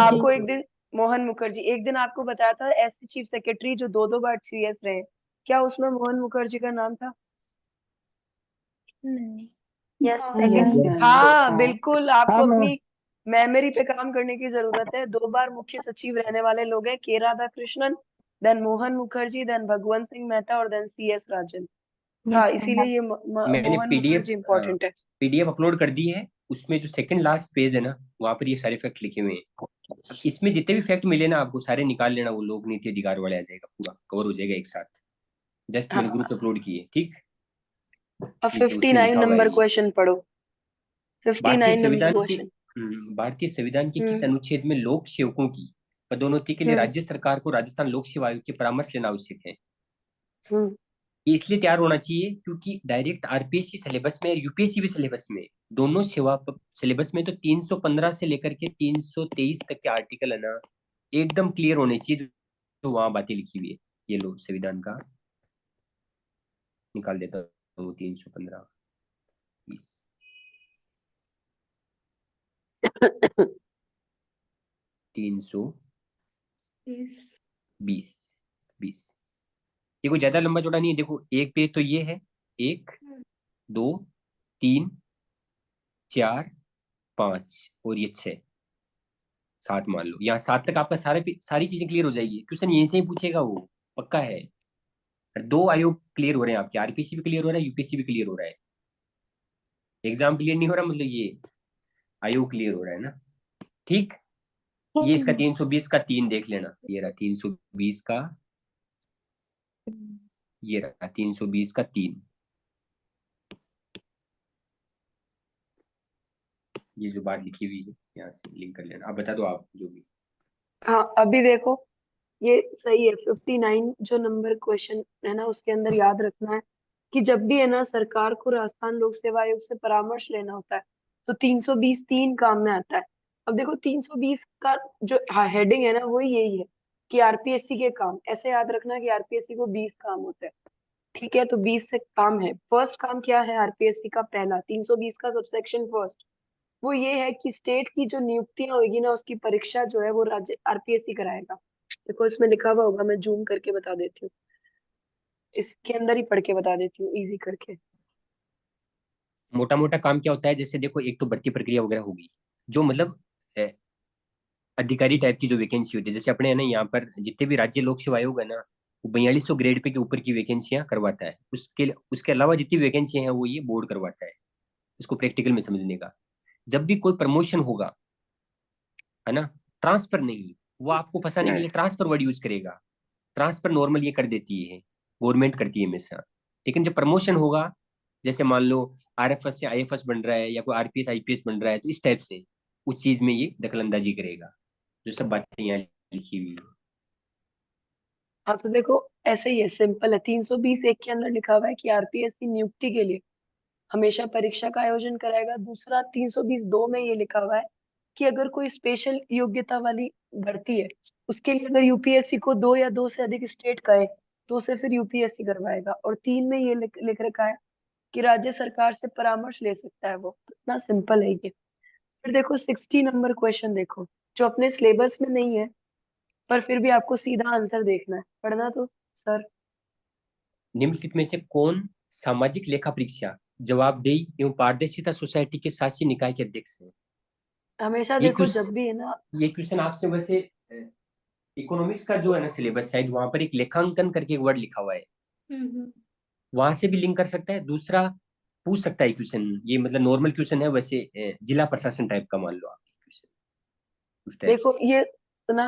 आपको एक दिन मोहन मुखर्जी, एक दिन आपको बताया था ऐसे चीफ सेक्रेटरी जो 2 2 बार सीएस रहे, क्या उसमें मोहन मुखर्जी का नाम था? नहीं। Yes yes ma'am. मैम। हाँ बिल्कुल, आपको अपनी मेमोरी पे काम करने की जरूरत है। 2 बार मुख्य सचिव रहने वाले लोग हैं, के राधाकृष्णन, देन मोहन मुखर्जी, देन भगवंत सिंह मेहता और देन सीएस राजन। हाँ, Yes, इसीलिए ये मैंने मोहन मुखर्जी इम्पोर्टेंट है। पीडीएफ अपलोड कर दी है। उसमें जो सेकंड लास्ट पेज है ना, वहां पर ये सारे फैक्ट लिखे हुए हैं। अब इसमें जितने भी फैक्ट मिले ना आपको सारे निकाल लेना, वो लोक नीति अधिकार वाले आ जाएगा, पूरा कवर हो जाएगा एक साथ। जस्ट मैंने ग्रुप हाँ, अपलोड किए, ठीक। अब ये तो उसमें 59 लिखा हुआ है नंबर ये। क्वेश्चन पढ़ो। भारतीय 59 नंबर संविधान के क्वेश्चन। भारतीय संविधान के किस हम्म अनुच्छेद में लोक सेवकों की पदोन्नति के लिए हम्म राज्य सरकार को राजस्थान लोक सेवा आयोग के परामर्श लेना आवश्यक है? हम्म ये इसलिए तैयार होना चाहिए क्योंकि डायरेक्ट आरपीएससी सिलेबस में और यूपीएससी भी सिलेबस में, दोनों सेवा सिलेबस में तो 315 से लेकर के 323 तक के आर्टिकल है ना, एकदम क्लियर होने चाहिए जो वहां बातें लिखी हुई है। ये लो संविधान का निकाल देता हूँ, 315 20 320 Yes. 20। ये कोई ज्यादा लंबा चौड़ा नहीं है। देखो एक पेज तो ये है, 1 2 3 4 5 और ये 6 7 मान लो, यहाँ 7 तक आपका सारी चीजें क्लियर हो जाएगी। क्वेश्चन यहीं से ही पूछेगा, वो पक्का है। दो आयोग क्लियर हो रहे हैं आपके, आरपीसी भी क्लियर हो रहा है, यूपीएससी भी क्लियर हो रहा है। एग्जाम क्लियर नहीं हो रहा मतलब ये आयोग क्लियर हो रहा है ना, ठीक। ये इसका 320 का 3 देख लेना, ये रहा 320 का, ये रहा 320 का 3। ये जो बात लिखी हुई है यहाँ से लिंक कर लेना। अब बता दो आप जो भी। हाँ, अभी देखो ये सही है। 59 जो नंबर क्वेश्चन है ना, उसके अंदर याद रखना है कि जब भी है ना सरकार को राजस्थान लोक सेवा आयोग से परामर्श लेना होता है तो 320 3 काम में आता है। अब देखो 320 का जो हेडिंग है ना वो यही है कि आरपीएससी के काम। ऐसे याद रखना कि आरपीएससी को 20 काम होते हैं, ठीक है। तो 20 से काम है। फर्स्ट काम क्या है आरपीएससी का? पहला 320 का सबसेक्शन फर्स्ट, वो ये है कि स्टेट की जो नियुक्तियां होगी ना उसकी परीक्षा जो है वो राज्य आरपीएससी कराएगा। देखो इसमें लिखा हुआ होगा, मैं जूम करके बता देती हूँ, इसके अंदर ही पढ़ के बता देती हूँ इजी करके। मोटा मोटा काम क्या होता है, जैसे देखो एक तो भर्ती प्रक्रिया वगैरह होगी, जो मतलब अ, अधिकारी टाइप की जो वैकेंसी होती है, जैसे अपने है ना यहाँ पर जितने भी राज्य लोक सेवा आयोग है ना, वो 4200 ग्रेड पे के ऊपर की वैकेंसियां करवाता है। उसके उसके अलावा जितनी वैकेंसियां हैं वो ये बोर्ड करवाता है। इसको प्रैक्टिकल में समझने का, जब भी कोई प्रमोशन होगा है ना, ट्रांसफर नहीं, वो आपको फंसाने के लिए ट्रांसफर वर्ड यूज करेगा। ट्रांसफर नॉर्मल ये कर देती है, गवर्नमेंट करती है हमेशा। लेकिन जब प्रमोशन होगा, जैसे मान लो आरएफएस से आईएफएस बन रहा है या कोई आरपीएस आईपीएस बन रहा है, तो इस टाइप से उस चीज में ये दखलंदाजी करेगा, जो सब बातें यहाँ लिखी हुई है। हाँ, तो देखो ऐसे ही है, सिंपल है। 320 एक के अंदर लिखा हुआ है कि आरपीएससी नियुक्ति के लिए हमेशा परीक्षा का आयोजन कराएगा। दूसरा 320 2 में ये लिखा हुआ है कि अगर कोई स्पेशल योग्यता वाली भर्ती है उसके लिए अगर यूपीएससी को 2 या 2 से अधिक स्टेट कहे तो उसे फिर यूपीएससी करवाएगा। और 3 में ये लिख रखा है कि राज्य सरकार से परामर्श ले सकता है वो। तो इतना सिंपल है ये। फिर देखो 60 नंबर क्वेश्चन देखो, जो अपने सिलेबस में नहीं है पर फिर भी आपको सीधा आंसर देखना है, पढ़ना तो सर। निम्नलिखित में से कौन सामाजिक लेखा परीक्षा जवाबदेही एवं पारदर्शिता सोसाइटी के शासी निकाय के अध्यक्ष हैं? हमेशा ये देखो क्वेश्चन जब भी है ना। ये क्वेश्चन आपसे वैसे इकोनॉमिक्स का जो है ना सिलेबस साइड, वहां पर एक लेखांकन करके एक वर्ड लिखा हुआ है, वहां से भी लिंक कर सकता है। दूसरा पूछ सकता है क्वेश्चन, ये मतलब नॉर्मल क्वेश्चन है वैसे, जिला प्रशासन टाइप का मान लो आप क्वेश्चन, उस टाइप देखो से। ये ना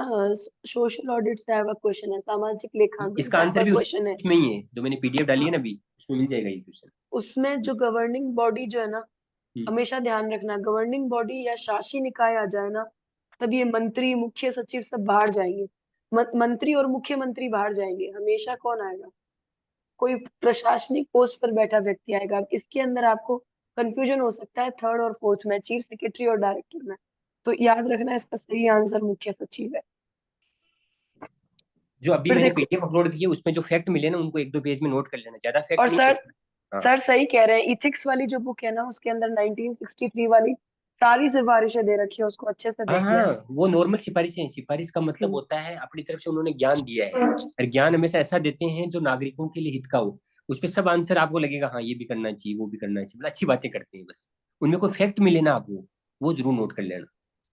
सोशल ऑडिट से आया हुआ क्वेश्चन है, सामाजिक लेखांकन इसका से आया आंसर हुआ भी क्वेश्चन है। उसमें ही है, जो मैंने पीडीएफ डाली है ना हाँ, अभी, उसमें मिल जाएगा ये क्वेश्चन। उसमें जो गवर्निंग बॉडी जो है ना, हमेशा ध्यान रखना गवर्निंग बॉडी या शासी निकाय आ जाए ना, तब ये मंत्री मुख्य सचिव सब बाहर जाएंगे। मंत्री और मुख्यमंत्री बाहर जाएंगे, हमेशा कौन आएगा? कोई प्रशासनिक पोस्ट पर बैठा व्यक्ति आएगा। अब इसके अंदर आपको कंफ्यूजन हो सकता है थर्ड और फोर्थ में, चीफ सेक्रेटरी और डायरेक्टर में। तो याद रखना इसका सही आंसर मुख्य सचिव है। जो अभी फिर मैंने देखो, पीडीएफ अपलोड की है उसमें जो फैक्ट मिले ना उनको एक दो पेज में नोट कर लेना, ज्यादा फैक्ट और नहीं है सर, उसमें। हाँ सर सही कह रहे हैं, इथिक्स वाली जो बुक है ना उसके अंदर 1963 वाली सारी सिफारिशें दे रखी है, उसको अच्छे से हाँ देख लेना। हाँ, वो नॉर्मल सिफारिश है। सिफारिश का मतलब हम्म होता है अपनी तरफ से उन्होंने ज्ञान दिया है, और ज्ञान हमेशा ऐसा देते हैं जो नागरिकों के लिए हित का हो। उस पे सब आंसर आपको लगेगा हाँ ये भी करना चाहिए वो भी करना चाहिए, मतलब अच्छी बातें करते हैं। बस उनमें कोई फैक्ट मिले ना आपको, वो जरूर नोट कर लेना।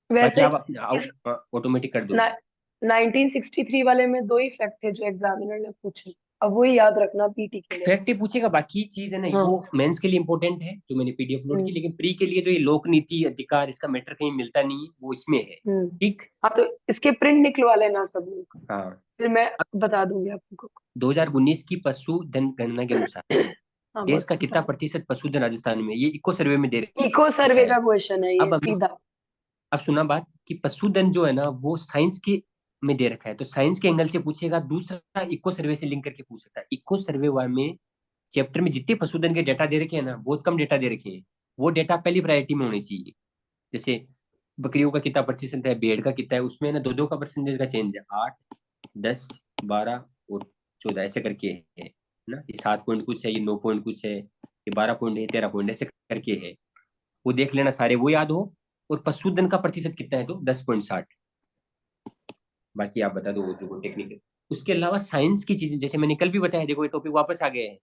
बाकी वैसे आप अपने ऑटोमेटिक कर ना, दोगे। 1963 वाले में 2 ही फैक्ट थे जो एग्जामिनर ने पूछे। अब वही याद रखना पीटी के लिए। फैक्ट ही पूछेगा, बाकी चीज है ना हाँ। वो मेंस के लिए इंपॉर्टेंट है जो मैंने पीडीएफ अपलोड की, हम्म लेकिन प्री के लिए जो ये लोक नीति अधिकार इसका मैटर कहीं मिलता नहीं है, वो इसमें है। हम्म। ठीक। हाँ तो इसके प्रिंट निकलवा लेना सब लोग, हाँ। फिर मैं बता दूंगी आपको। 2019 की पशुधन गणना के अनुसार हाँ देश बहुत का कितना सिंपल। प्रतिशत पशुधन राजस्थान में, ये इको सर्वे में दे इको रखा सर्वे है। का क्वेश्चन है ये अब अभी सीधा। अब सुना बात कि पशुधन जो है ना वो साइंस के में दे रखा है, तो साइंस के एंगल से पूछेगा। दूसरा इको सर्वे से लिंक करके पूछ सकता है। इको सर्वे वाले में चैप्टर में जितने पशुधन के डेटा दे रखे हैं ना, बहुत कम डेटा दे रखे हैं। वो डेटा पहली प्रायोरिटी में होनी चाहिए। जैसे बकरियों का कितना प्रतिशत है, भेड़ का कितना है, उसमें ना दो दो का परसेंटेज का चेंज है। 8, 10, 12 और 14 ऐसे करके है ना। ये 7 पॉइंट कुछ है, ये 9 पॉइंट कुछ है, ये 12 पॉइंट है, 13 पॉइंट ऐसे करके है। वो देख लेना सारे, वो याद हो। और पशुधन का प्रतिशत कितना है तो 10.60। बाकी आप बता दो वो जो टेक्निकल। उसके अलावा साइंस की चीजें जैसे मैंने कल भी बताया, देखो ये टॉपिक वापस आ गए हैं,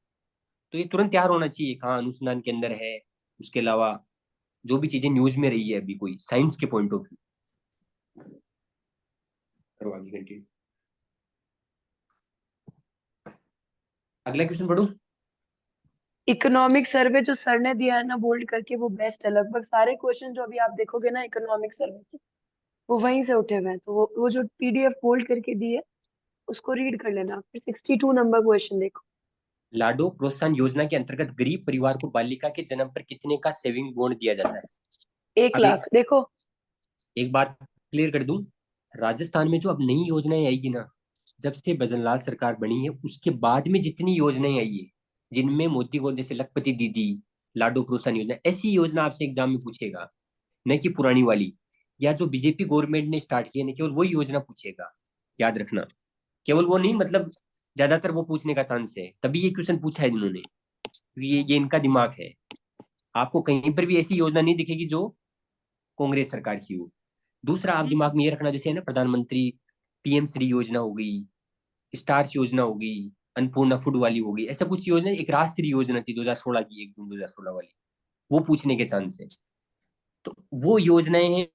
तो ये तुरंत तैयार होना चाहिए। हाँ अनुसंधान के अंदर है। उसके अलावा जो भी चीजें न्यूज में रही है अभी कोई साइंस के पॉइंट ऑफ व्यू। करो आगे कंटिन्यू। अगला क्वेश्चन पढ़ू। इकोनॉमिक सर्वे जो सर ने दिया है ना बोल्ड करके, वो बेस्ट है। लगभग सारे क्वेश्चन जो अभी आप देखोगे ना इकोनॉमिक सर्वे के, वो वहीं से उठे हुए हैं। तो वो जो पीडीएफ बोल्ड करके दी है उसको रीड कर लेना। फिर 62 नंबर क्वेश्चन देखो। लाडो प्रोत्साहन योजना के अंतर्गत गरीब परिवार को बालिका के जन्म पर कितने का सेविंग बॉन्ड दिया जाता है। एक अब लाख देखो। एक बात क्लियर कर दूं, राजस्थान में जो अब नई योजनाएं आएगी ना, जब से भजनलाल सरकार बनी है उसके बाद में जितनी योजनाएं आई है, जिनमें मोदी को जैसे लखपति दीदी, लाडो प्रोत्साहन योजना, ऐसी योजना आपसे एग्जाम में पूछेगा, न कि पुरानी वाली या जो बीजेपी गवर्नमेंट ने स्टार्ट की है, न केवल वही योजना पूछेगा। याद रखना, केवल वो नहीं, मतलब ज्यादातर वो पूछने का चांस है, तभी ये क्वेश्चन पूछा है इन्होंने। ये इनका दिमाग है। आपको कहीं पर भी ऐसी योजना नहीं दिखेगी जो कांग्रेस सरकार की हो। दूसरा आप दिमाग में ये रखना, जैसे है ना प्रधानमंत्री पीएम श्री योजना हो गई, स्टार्स योजना हो गई, अन्नपूर्णा फूड वाली हो गई, ऐसा कुछ योजना। एक राष्ट्रीय योजना थी 2016 की, 1 जून 2016 वाली, वो पूछने के चांस है। तो वो योजनाएं हैं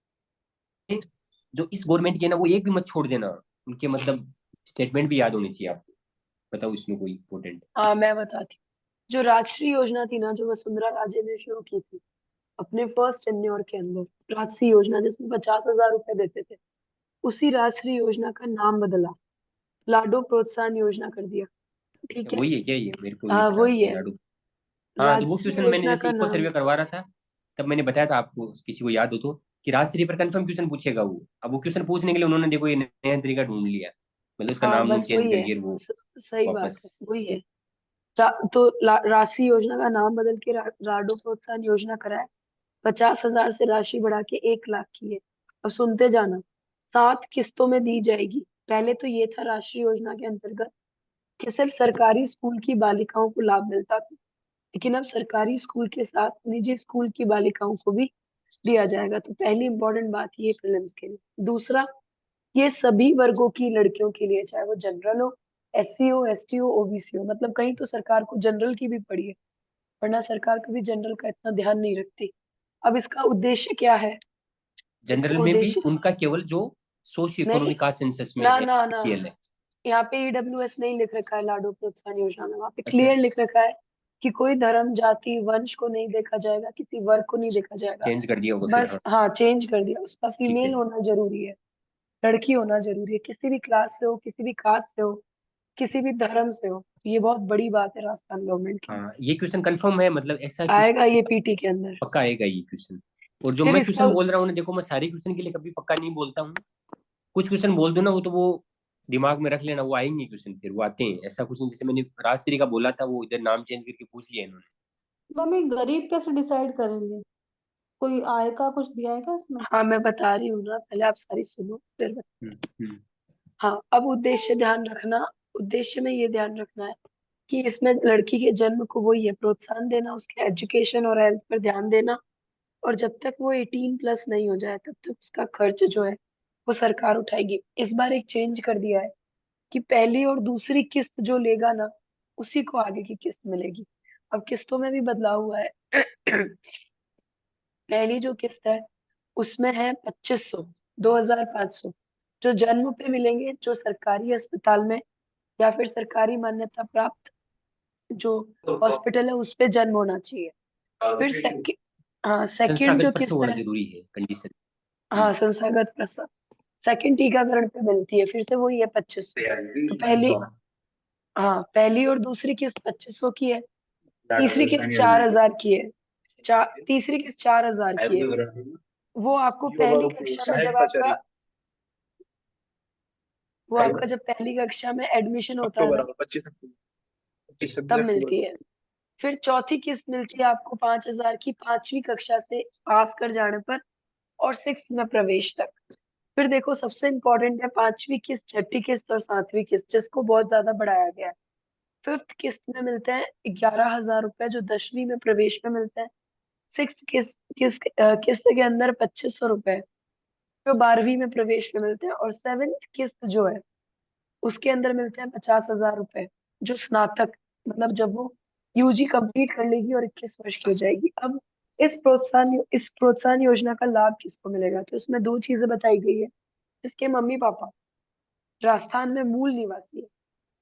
जो इस गवर्नमेंट की है ना, वो एक भी मत छोड़ देना। उनके मतलब स्टेटमेंट भी याद होनी चाहिए आपको। बताओ इसमें कोई इंपॉर्टेंट। हाँ मैं बताती हूँ। जो राष्ट्रीय योजना थी ना जो वसुंधरा राजे ने शुरू की थी अपने फर्स्ट टेन्योर के अंदर, राष्ट्रीय योजना जिसमें 50,000 रुपए देते थे, उसी राष्ट्रीय योजना का नाम बदला, लाडो प्रोत्साहन योजना कर दिया। ठीक है। वही है क्या, ये मेरे को नहीं हाँ पता वही अच्छे है। लाडू। हाँ तो वो राष्ट्रीय क्वेश्चन मैंने योजना जैसे का इको नाम। सर्वे करवा रहा था, तब मैंने बताया था आपको, किसी को याद हो तो, कि राष्ट्रीय पर कंफर्म क्वेश्चन पूछेगा वो। अब वो क्वेश्चन पूछने के लिए उन्होंने देखो ये नया तरीका ढूंढ लिया, मतलब उसका हाँ नाम नूम बस चेंज वही कर है। लिया वो सही बात है वापस। वही है। तो राष्ट्रीय योजना का नाम बदल के राडो प्रोत्साहन योजना कराया। 50,000 से राशि बढ़ा के 1 लाख की है। अब सुनते जाना। 7 किस्तों में दी जाएगी। पहले तो ये था राष्ट्रीय योजना के अंतर्गत कि सिर्फ सरकारी स्कूल की बालिकाओं को लाभ मिलता था, लेकिन अब सरकारी स्कूल के साथ निजी स्कूल की बालिकाओं को भी दिया जाएगा। तो पहली इंपॉर्टेंट बात ये प्रीलिम्स के लिए। दूसरा, ये सभी वर्गों की लड़कियों के लिए, चाहे वो जनरल हो, एससी हो, एसटी हो, ओबीसी हो। मतलब कहीं तो सरकार को जनरल की भी पड़ी है, वरना सरकार कभी जनरल का इतना ध्यान नहीं रखती। अब इसका उद्देश्य क्या है? जनरल इसका में भी उद्देश्य उनका केवल जो सोशियो नहीं, इकोनॉमिक कास्ट सेंसस में ना है ना ना, केवल है। यहाँ पे ईडब्ल्यूएस नहीं लिख रखा है लाडो प्रोत्साहन योजना में। वहाँ पे अच्छा, क्लियर लिख रखा है कि कोई धर्म, जाति, वंश को नहीं देखा जाएगा, किसी वर्ग को नहीं देखा जाएगा। चेंज कर दिया होगा फिर। बस हाँ हाँ चेंज कर दिया। उसका ठीक फीमेल है। होना जरूरी है, लड़की होना जरूरी है, किसी भी क्लास से हो, किसी भी कास्ट से हो, किसी भी धर्म से हो। ये बहुत बड़ी बात है राजस्थान गवर्नमेंट की। हाँ ये क्वेश्चन कंफर्म है, मतलब ऐसा क्वेश्चन आएगा ये पीटी के अंदर। पक्का आएगा ये क्वेश्चन। और जो फिर मैं इसका क्वेश्चन बोल रहा हूँ ना, देखो मैं सारे क्वेश्चन के लिए कभी पक्का नहीं बोलता हूँ। कुछ क्वेश्चन बोल दो ना, वो तो वो दिमाग में रख लेना, वो आएंगे क्वेश्चन, फिर वो आते हैं। ऐसा क्वेश्चन जैसे मैंने राजश्री का बोला था, वो इधर नाम चेंज करके पूछ लिया इन्होंने। मम्मी गरीब कैसे डिसाइड करेंगे? कोई आय का कुछ दिया है क्या इसमें? हाँ मैं बता रही हूँ ना, पहले आप सारी सुनो फिर हम्म, हम्म। हाँ अब उद्देश्य ध्यान रखना। उद्देश्य में ये ध्यान रखना है कि इसमें लड़की के जन्म को वही है प्रोत्साहन देना, उसके एजुकेशन और हेल्थ पर ध्यान देना। और जब तक वो 18+ नहीं हो जाए तब तक उसका खर्च जो है वो सरकार उठाएगी। इस बार एक चेंज कर दिया है कि पहली और दूसरी किस्त जो लेगा ना, उसी को आगे की किस्त मिलेगी। अब किस्तों में भी बदलाव हुआ है। पहली जो किस्त है उसमें है 2500, 2,500 जो जन्म पे मिलेंगे, जो सरकारी अस्पताल में या फिर सरकारी मान्यता प्राप्त जो हॉस्पिटल है उस पे जन्म होना चाहिए। फिर सेकंड जो संस्थागत प्रसव किस्त होना है, जरूरी है कंडीशन। हाँ संस्थागत प्रसव। सेकंड टीकाकरण पे मिलती है, फिर से वही है 2500। तो पहली और दूसरी किस्त 2500 की है, तीसरी किस्त 4000 की है, तीसरी किस्त 4000 की है। वो आपको पहली कक्षा में जब आपका जब पहली कक्षा में एडमिशन होता है ना, तब मिलती है। फिर चौथी किस्त मिलती है आपको 5000 की 5वीं कक्षा से पास कर जाने पर और 6th में प्रवेश तक। फिर देखो सबसे इम्पोर्टेंट है 5वीं किस्त, छठी किस्त और 7वीं किस्त, जिसको बहुत ज्यादा बढ़ाया गया है। 5th किस्त में मिलते हैं 11,000 रुपए, जो 10वीं में प्रवेश में मिलते हैं। 6th किस्त के अंदर 2500 रुपए, जो 12वीं में प्रवेश में मिलते हैं। और 7th किस्त जो है उसके अंदर मिलते हैं 50,000 रुपए, जो स्नातक मतलब जब वो यूजी कंप्लीट कर लेगी और 21 वर्ष की हो जाएगी। अब इस प्रोत्साहन योजना का लाभ किसको मिलेगा, तो इसमें दो चीजें बताई गई है। जिसके मम्मी पापा राजस्थान में मूल निवासी है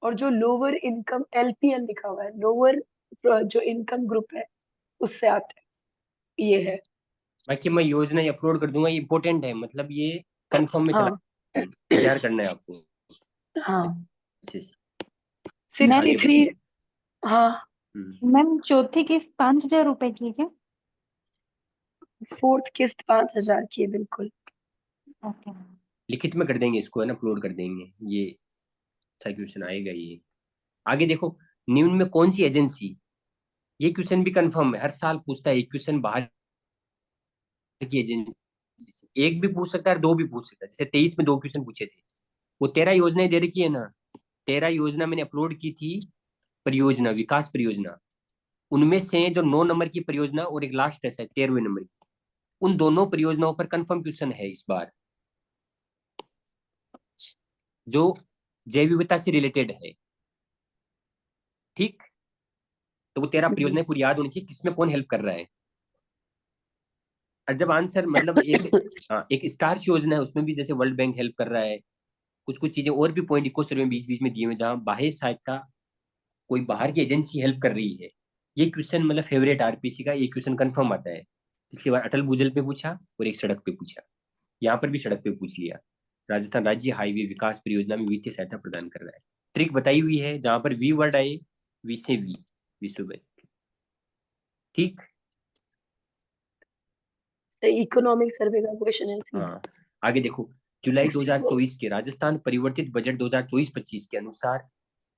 और जो लोअर इनकम एलपीएल लिखा हुआ है, लोअर जो इनकम ग्रुप है उससे आते हैं, ये है। बाकी मैं योजना अपलोड कर दूंगा, ये इंपॉर्टेंट है, मतलब ये कंफर्म में चला हाँ तैयार करना है आपको हाँ अच्छे से। मैम 63। हाँ मैम चौथी किस्त 5000 रुपए की है क्या? फोर्थ किस्त 5000 की है, बिल्कुल। ओके। लिखित में कर देंगे इसको, है ना, अपलोड कर देंगे, ये अच्छा क्वेश्चन आएगा ये। आगे देखो, निम्न में कौन सी एजेंसी, ये क्वेश्चन भी कंफर्म है, हर साल पूछता है, एक क्वेश्चन बाहर की एजेंसी से एक भी पूछ सकता है, दो भी पूछ सकता है। जैसे 23 में 2 क्वेश्चन पूछे थे, वो 13 योजनाएं दे रखी है ना, 13 योजना मैंने अपलोड की थी, परियोजना, विकास परियोजना। उनमें से जो 9 नंबर की परियोजना और एक लास्ट है 13वें नंबर की, उन दोनों परियोजनाओं पर कंफर्म क्वेश्चन है इस बार, जो जैव विविधता से रिलेटेड है। ठीक, तो वो 13 परियोजनाएं पूरी याद होनी चाहिए, किसमें कौन हेल्प कर रहा है। और जब आंसर मतलब एक स्टार्स योजना है, उसमें भी जैसे वर्ल्ड बैंक हेल्प कर रहा है, कुछ कुछ चीजें और भी पॉइंट इको सर्वे में बीच बीच में दिए हुए, जहाँ बाह्य सहायता कोई बाहर की एजेंसी हेल्प कर रही है। ये क्वेश्चन मतलब फेवरेट आरपीसी का, ये क्वेश्चन कंफर्म आता है। पिछली बार अटल भूजल पे पूछा और एक सड़क पे पूछा, यहाँ पर भी सड़क पे पूछ लिया। राजस्थान राज्य हाईवे विकास परियोजना में वित्तीय सहायता प्रदान कर रहा है। ट्रिक बताई हुई है, जहां पर वी वर्ड आए, वी से वी, विश्व बैंक। ठीक, इकोनॉमिक सर्वे का क्वेश्चन है सीधा। हाँ। आगे देखो, जुलाई 64। 2024 के राजस्थान परिवर्तित बजट 2024-25 के अनुसार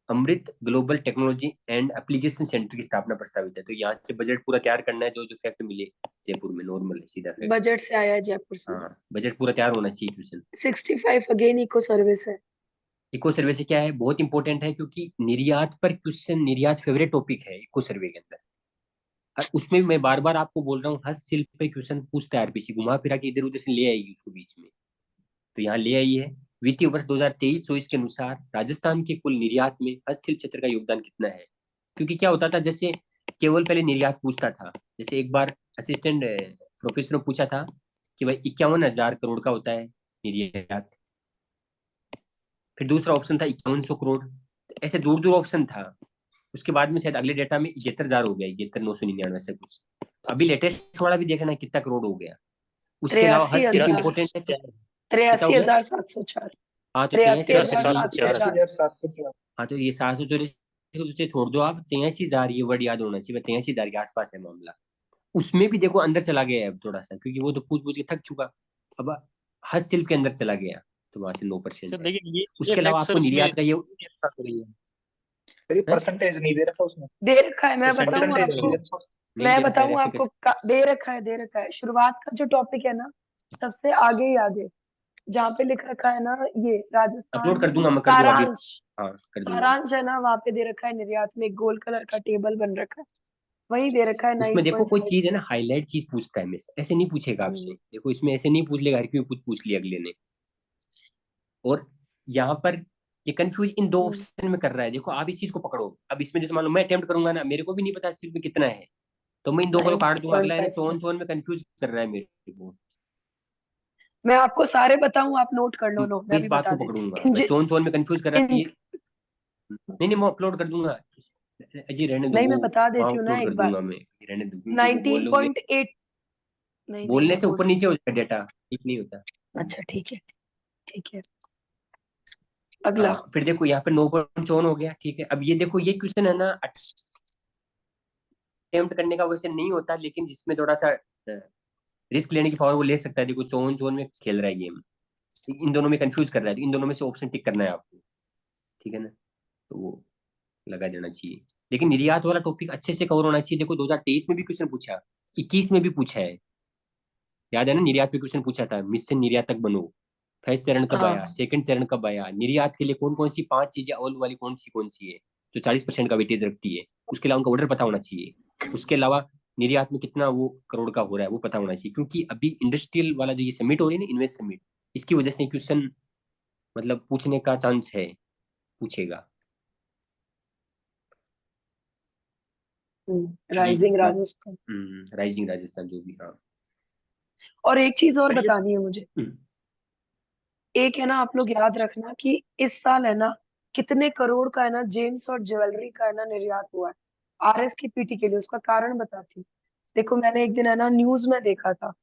Amrit global technology and application centre की स्थापना प्रस्तावित है। तो यहाँ से बजट पूरा तैयार करना है, जो जो फैक्ट मिले जयपुर में, नॉर्मल है, सीधा फैक्ट। बजट से आया है जयपुर से। हाँ, बजट पूरा तैयार होना चाहिए क्वेश्चन। 65 अगेन इको सर्विस है। इको सर्वे से क्या है, बहुत इंपॉर्टेंट है, क्योंकि निर्यात पर क्वेश्चन, निर्यात फेवरेट टॉपिक है इको सर्वे के अंदर। और उसमें भी मैं बार बार आपको बोल रहा हूँ, हस्तशिल्प पे क्वेश्चन पूछता है आरपीसी, घुमा फिरा के इधर उधर से ले आएगी उसको बीच में, तो यहाँ ले आई है। वित्तीय वर्ष 2023-24 के अनुसार राजस्थान के कुल निर्यात में हस्तशिल्प क्षेत्र का योगदान कितना है। क्योंकि क्या होता था, जैसे केवल पहले निर्यात पूछता था, जैसे एक बार असिस्टेंट प्रोफेसर ने पूछा था कि भाई 51,000 करोड़ का होता है निर्यात, फिर दूसरा ऑप्शन था 5100 करोड़, तो ऐसे दूर दूर ऑप्शन था। उसके बाद में शायद अगले डेटा में 71,000 हो गया, 71,999 ऐसे कुछ। तो अभी लेटेस्ट वाला भी देखना है कितना करोड़ हो गया। उसके अलावा हर सिर्फ 83,000। इंपोर्टेंट है, कितना हो गया। 83,704। हाँ तो 83,704। हाँ तो ये 744 से छोड़ दो आप, 83,000, ये वर्ड याद होना चाहिए, 83,000 के आसपास है मामला। उसमें भी देखो अंदर चला गया है अब थोड़ा सा, क्योंकि वो तो पूछ पूछ के थक चुका। अब हस्तशिल्प के अंदर चला गया, तो वहां से 9% सर है। लेकिन ये उसके अलावा फैक्ट सर आपको उसमें निर्यात का ये सर ये परसेंटेज नहीं दे रखा उसमें। दे रखा है, मैं बताऊं परसेंटेज नहीं आपको। दे रखा। नहीं मैं दे रखा है, बताऊं ऐसे आपको कैसे। दे रखा है, दे रखा है। शुरुआत का जो टॉपिक है ना, सबसे आगे ही आगे, जहाँ पे लिख रखा है ना, ये राजस्थान अपलोड कर में दूंगा जो मैं, कर दूंगा अभी। सारांश, हाँ कर दूंगा। सारांश है ना, वहां पे दे रखा है निर्यात में एक गोल कलर का टेबल बन रखा है, वही दे रखा है उसमें देखो कोई 9.5। चीज है ना, हाईलाइट चीज पूछता है हमेशा, ऐसे नहीं पूछेगा आपसे। देखो इसमें ऐसे नहीं पूछ लेगा हर कोई, कुछ पूछ लिया अगले ने। और यहाँ पर ये कंफ्यूज इन दो ऑप्शन में कर रहा है। देखो आप इस चीज को पकड़ो, अब इसमें जैसे मान लो मैं अटेम्प्ट करूंगा ना, मेरे को भी नहीं पता इस चीज में कितना है, तो मैं इन दो को तो काट दूंगा, अगला है ना 9.5। चौन चौन में कंफ्यूज कर रहा है मेरे को। मैं आपको सारे बताऊं, आप नोट कर लो। लो मैं मैं इस भी बात बता को देती पकड़ूंगा, हूँ। भाई चौन चौन में कंफ्यूज कर रहा है ये। नहीं नहीं मैं अपलोड कर दूंगा अजी, रहने दो नहीं, मैं वो, बता वहाँ देती हूँ ना अपलोड कर एक बार। दूंगा मैं, रहने दो, क्योंकि वो बोलोगे 19.8। नहीं नहीं, बोलने मैं से बोल ऊपर नीचे हो जाएगा डेटा, ठीक नहीं होता। अच्छा ठीक है, ठीक है। अगला। हाँ फिर देखो यहाँ पे 9.54 हो गया, ठीक है। अब ये देखो ये क्वेश्चन है ना, अटेम्प्ट करने का वैसे नहीं होता, लेकिन जिसमें थोड़ा सा रिस्क लेने की पावर वो ले सकता है। देखो 54 में खेल रहा है गेम, इन दोनों में कंफ्यूज कर रहा है, तो इन दोनों में से ऑप्शन टिक करना है आपको, ठीक है ना। तो वो लगा देना चाहिए। लेकिन निर्यात वाला टॉपिक अच्छे से कवर होना चाहिए। देखो 2023 में भी क्वेश्चन पूछा, 21 में भी पूछा है, याद है ना, निर्यात पे क्वेश्चन पूछा था, मिशन निर्यातक बनो। फर्स्ट चरण कब आया, हाँ। सेकंड चरण कब आया, निर्यात के लिए कौन कौन सी 5 चीजें ऑल वाली कौन सी है जो 40% का वेटेज रखती है, उसके अलावा उनका ऑर्डर पता होना चाहिए। उसके अलावा निर्यात में कितना वो करोड़ का हो रहा है वो पता होना चाहिए, क्योंकि अभी इंडस्ट्रियल वाला जो ये समिट हो रही है ना, इन्वेस्ट समिट, इसकी वजह से क्वेश्चन मतलब पूछने का चांस है, पूछेगा। ये राइजिंग राजस्थान। राइजिंग राजस्थान जो भी, हाँ। और एक चीज और तो ये बतानी है मुझे। हम्म, एक है ना, आप लोग याद रखना कि इस साल है ना, कितने करोड़ का है ना जेम्स और ज्वेलरी का है ना निर्यात हुआ है आरएस की पीटी के लिए। उसका कारण बताती हूँ। देखो, मैंने एक दिन है ना न्यूज में देखा था।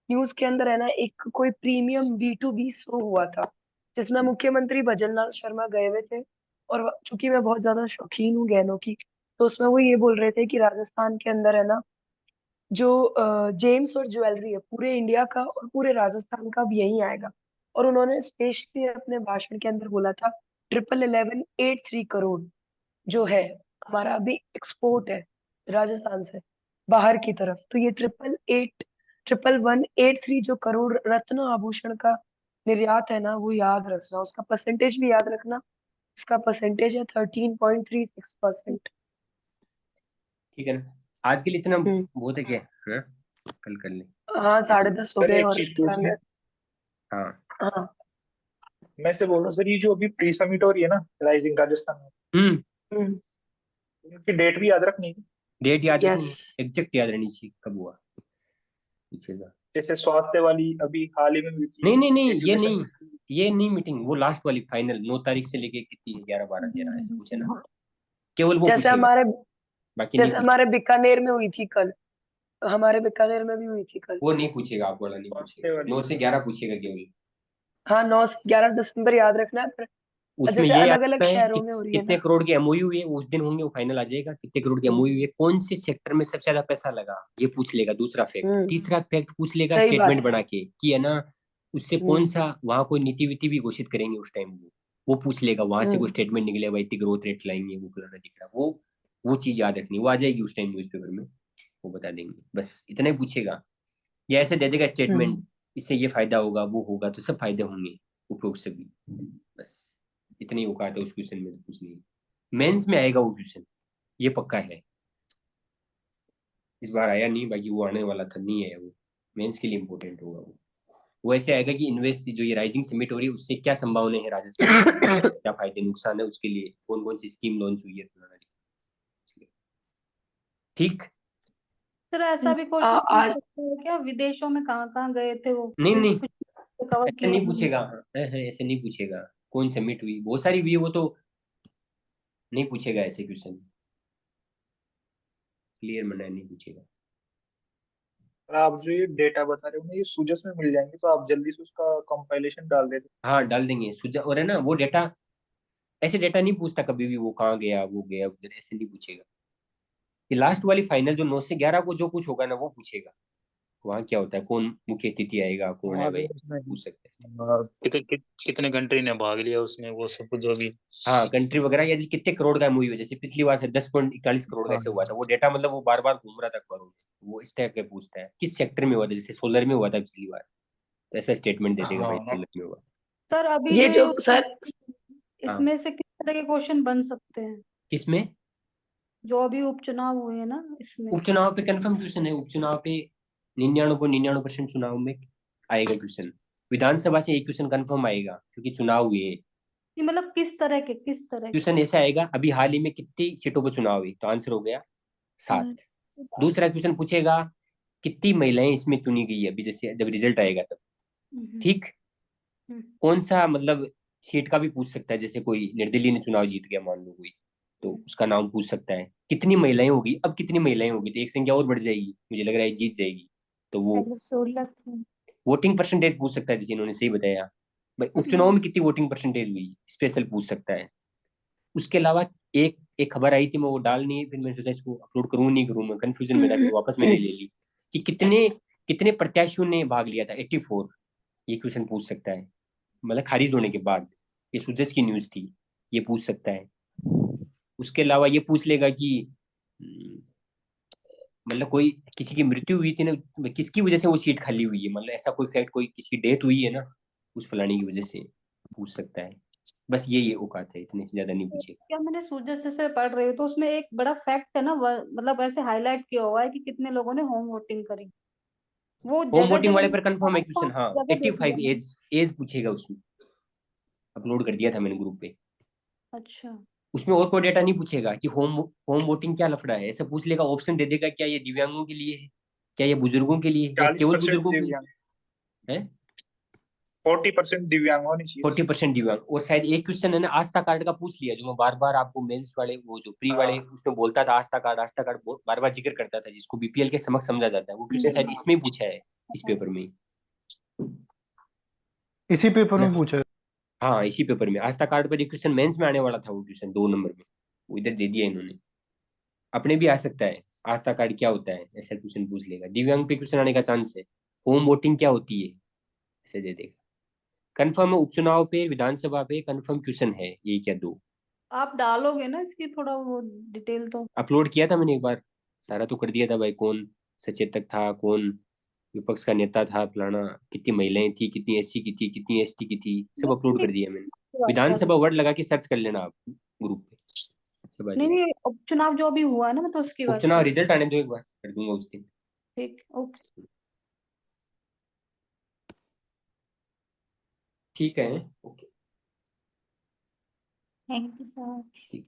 न्यूज के अंदर है ना एक कोई प्रीमियम B2B शो हुआ था, जिसमें मुख्यमंत्री भजनलाल शर्मा गए हुए थे। और चूंकि मैं बहुत ज्यादा शौकीन हूँ गहनों की, तो उसमें वो ये बोल रहे थे कि राजस्थान के अंदर है ना, जो जेम्स और ज्वेलरी है, पूरे इंडिया का और पूरे राजस्थान का भी यही आएगा। और उन्होंने स्पेशली अपने भाषण के अंदर बोला था 11,1183 करोड़ जो है हमारा अभी एक्सपोर्ट है राजस्थान से बाहर की तरफ। तो ये 11,1183 जो करोड़ रत्न आभूषण का निर्यात है ना, वो याद रखना, उसका परसेंटेज भी याद रखना। इसका परसेंटेज है 13.36%। ठीक है ना। आज के लिए इतना हम्म। बहुत है क्या, हाँ? कल कर ले। हाँ, 10:30 हो सर गए एक और चीज थोड़ा पूछनी है। हाँ। हाँ। मैं से बोल रहा हूँ सर, ये जो अभी प्री समिट हो रही है ना राइजिंग राजस्थान में, हम्म। हम्म। उनकी डेट भी याद रखनी है। डेट याद यस। रखनी, एग्जैक्ट याद रहनी चाहिए कब हुआ, पूछेगा। जैसे स्वास्थ्य वाली अभी हाल ही में हुई थी, नहीं नहीं नहीं, ये एजुकेशन नहीं, मिनिस्ट्री। ये नहीं मीटिंग, वो लास्ट वाली फाइनल 9 तारीख से लेके कितनी है, 11 12 13 ऐसे पूछे ना, केवल वो जैसे पूछेगा, हमारे बाकी नहीं जैसे पूछेगा। हमारे बीकानेर में हुई थी कल। हमारे बीकानेर में भी हुई थी कल। वो नहीं पूछेगा, आप वाला नहीं स्वास्थ्य पूछेगा, वाली 9 से 11 पूछेगा केवल। हाँ, 9 से 11 दिसंबर याद रखना है। पर उसमें जैसे ये याद अलग अलग रखना है शहरों कि में हो रही है कितने ना। करोड़ के एमओयू हुए, वो उस दिन होंगे, वो फाइनल आ जाएगा कितने करोड़ के एमओयू हुए, कौन से सेक्टर में सबसे ज्यादा पैसा लगा, ये पूछ लेगा। दूसरा फैक्ट, हम्म। तीसरा फैक्ट पूछ लेगा सही बात स्टेटमेंट है। बना के कि है ना, उससे कौन हम्म। सा वहां कोई नीति विति भी घोषित करेंगे उस टाइम, वो पूछ लेगा। वहां से कोई हम्म। स्टेटमेंट निकलेगा, इतनी ग्रोथ रेट लाएंगे, वो फलाना दिख रहा, वो चीज याद रखनी, वो आ जाएगी उस टाइम न्यूज़पेपर में, वो बता देंगे। बस इतना ही पूछेगा, या ऐसे दे देगा स्टेटमेंट, हम्म। इससे ये फायदा होगा वो होगा, तो सब फायदे होंगे उपरोक्त से भी। बस इतनी औकात है उस क्वेश्चन में, तो कुछ नहीं। मेंस में आएगा वो क्वेश्चन, ये पक्का है। इस बार आया नहीं, बाकी वो आने वाला था, नहीं है वो, मेंस के लिए इंपॉर्टेंट होगा वो ऐसे आएगा कि इन्वेस्ट जो ये राइजिंग समिट हो रही है उससे क्या संभावना है राजस्थान में, क्या फायदे नुकसान है, उसके लिए कौन कौन सी स्कीम लॉन्च हुई है, ठीक। सर ऐसा भी क्वेश्चन पूछ आज सकते हैं क्या, विदेशों में कहाँ कहाँ गए थे वो, नहीं कुछ नहीं, कुछ कवर ऐसे किए नहीं हैं? पूछेगा, ऐसे नहीं पूछेगा। कौन समिट हुई, बहुत सारी हुई है, वो तो नहीं पूछेगा ऐसे क्वेश्चन, क्लियर मना है, नहीं पूछेगा। और आप जो ये डेटा बता रहे हो ना, ये सूजस में मिल जाएंगे, तो आप जल्दी से उसका कंपाइलेशन डाल देते। हाँ डाल देंगे सुझाव, और है ना वो डेटा, ऐसे डेटा नहीं पूछता कभी भी, वो कहाँ गया वो गया उधर, ऐसे नहीं पूछेगा। ये लास्ट वाली फाइनल जो 9 से 11 को जो कुछ होगा ना वो पूछेगा, वहाँ क्या होता है, कौन मुख्य अतिथि आएगा, कौन है हाँ, भाई, तो उसमें पूछ सकते हैं। कितने कंट्री ने भाग लिया उसमें, वो सब कुछ जो भी। हाँ कंट्री वगैरह, या जैसे कितने करोड़ का मूवी हुआ, जैसे पिछली बार से 10.41 करोड़ का हाँ ऐसे हुआ था, वो डेटा मतलब वो बार बार घूम रहा था अखबारों में, वो इस टाइप का पूछता है। किस सेक्टर में हुआ था, जैसे सोलर में हुआ था पिछली बार, तो ऐसा स्टेटमेंट दे देगा भाई हाँ सोलर में हुआ। सर अभी ये जो जो सर हाँ इसमें से किस तरह के क्वेश्चन बन सकते हैं, किसमें, जो अभी उपचुनाव हुए हैं ना इसमें? उपचुनाव पे कंफर्म क्वेश्चन है, उपचुनाव पे 99.99% चुनाव में आएगा क्वेश्चन। विधानसभा से एक क्वेश्चन कंफर्म आएगा क्योंकि चुनाव हुए। ये मतलब किस तरह के? क्वेश्चन ऐसा आएगा, अभी हाल ही में कितनी सीटों पर चुनाव हुई, तो आंसर हो गया 7। दूसरा क्वेश्चन पूछेगा कितनी महिलाएं इसमें चुनी गई है, अभी जैसे जब रिजल्ट आएगा तब, हम्म, ठीक। हम्म, कौन सा मतलब सीट का भी पूछ सकता है, जैसे कोई निर्दलीय ने चुनाव जीत गया मान लो कोई, तो उसका नाम पूछ सकता है। कितनी महिलाएं होगी, अब कितनी महिलाएं होगी तो एक संख्या और बढ़ जाएगी, मुझे लग रहा है जीत जाएगी। तो वो पहले 16 थी। वोटिंग परसेंटेज पूछ सकता है, जैसे इन्होंने सही बताया भाई, उपचुनाव में कितनी वोटिंग परसेंटेज हुई स्पेशल पूछ सकता है। उसके अलावा एक एक खबर आई थी, मैं वो डाल नहीं है, फिर मैंने सोचा इसको अपलोड करूँ नहीं करूँ, मैं कंफ्यूजन में था, फिर वापस मैंने ले ली कि कितने कितने प्रत्याशियों ने भाग लिया था 84, ये क्वेश्चन पूछ सकता है, मतलब खारिज होने के बाद। ये सुजस की न्यूज थी, ये पूछ सकता है। उसके अलावा ये पूछ लेगा कि मतलब कोई किसी की मृत्यु हुई थी ना, किसकी वजह से वो सीट खाली हुई है, मतलब ऐसा कोई फैक्ट, कोई किसी की डेथ हुई है ना उस फलाने की वजह से, पूछ सकता है। बस ये औकात है, इतने से ज्यादा नहीं पूछेगा। क्या मैंने सूरज से पढ़ रही हूँ तो उसमें एक बड़ा फैक्ट है ना, मतलब ऐसे हाईलाइट किया हुआ है कि कितने लोगों ने होम वोटिंग करी। वो होम जगह वोटिंग जगह वाले पर कंफर्म है क्वेश्चन, हाँ। जगह देख लिया 85 मैंने। एज पूछेगा उसमें, अपलोड कर दिया था मैंने ग्रुप पे। अच्छा। उसमें और कोई डेटा नहीं पूछेगा कि होम होम वोटिंग क्या लफड़ा है, ऐसा पूछ लेगा, ऑप्शन दे देगा, क्या ये दिव्यांगों के लिए है, क्या ये बुजुर्गों के लिए है, या चालीस केवल परसेंट बुजुर्गों के लिए दिव्यांग, है। 40% दिव्यांग होनी चाहिए। 40% दिव्यांग। और शायद एक क्वेश्चन है ना आस्था कार्ड का पूछ लिया, जो मैं बार बार आपको मेंस वाले वो जो प्री वाले हाँ उसमें बोलता था, आस्था कार्ड बार बार जिक्र करता था, जिसको बीपीएल के समक्ष समझा जाता है, वो क्वेश्चन शायद हाँ। इसमें ही पूछा है, इस पेपर में ही। इसी पेपर में ना, पूछा है। हाँ इसी पेपर में आस्था कार्ड पर एक क्वेश्चन मेंस में आने वाला था, वो क्वेश्चन 2 नंबर में, वो इधर दे दिया इन्होंने। अपने भी आ सकता है, आस्था कार्ड क्या होता है ऐसा क्वेश्चन पूछ लेगा, दिव्यांग पे क्वेश्चन आने का चांस है। होम वोटिंग क्या होती है ऐसे दे देगा। कंफर्म है, उपचुनाव पे विधानसभा पे कंफर्म क्वेश्चन है ये, क्या दो आप डालोगे ना इसकी थोड़ा वो डिटेल तो। अपलोड किया था मैंने एक बार, सारा तो कर दिया था भाई, कौन सचेतक था, कौन विपक्ष का नेता था, फलाना, कितनी महिलाएं थी, कितनी एससी की थी, कितनी एसटी की थी, सब अपलोड नहीं कर दिया मैंने। बात कर रही विधानसभा वर्ड लगा के सर्च कर लेना आप ग्रुप पे, सब आ नहीं जाएगा। नहीं, उपचुनाव जो अभी हुआ है ना, मैं तो उसकी बात उपचुनाव कर। रिजल्ट आने दो, एक बार कर दूंगा उस दिन। ठीक, ओके। ठीक है, ओके। Thank you sir. ठीक।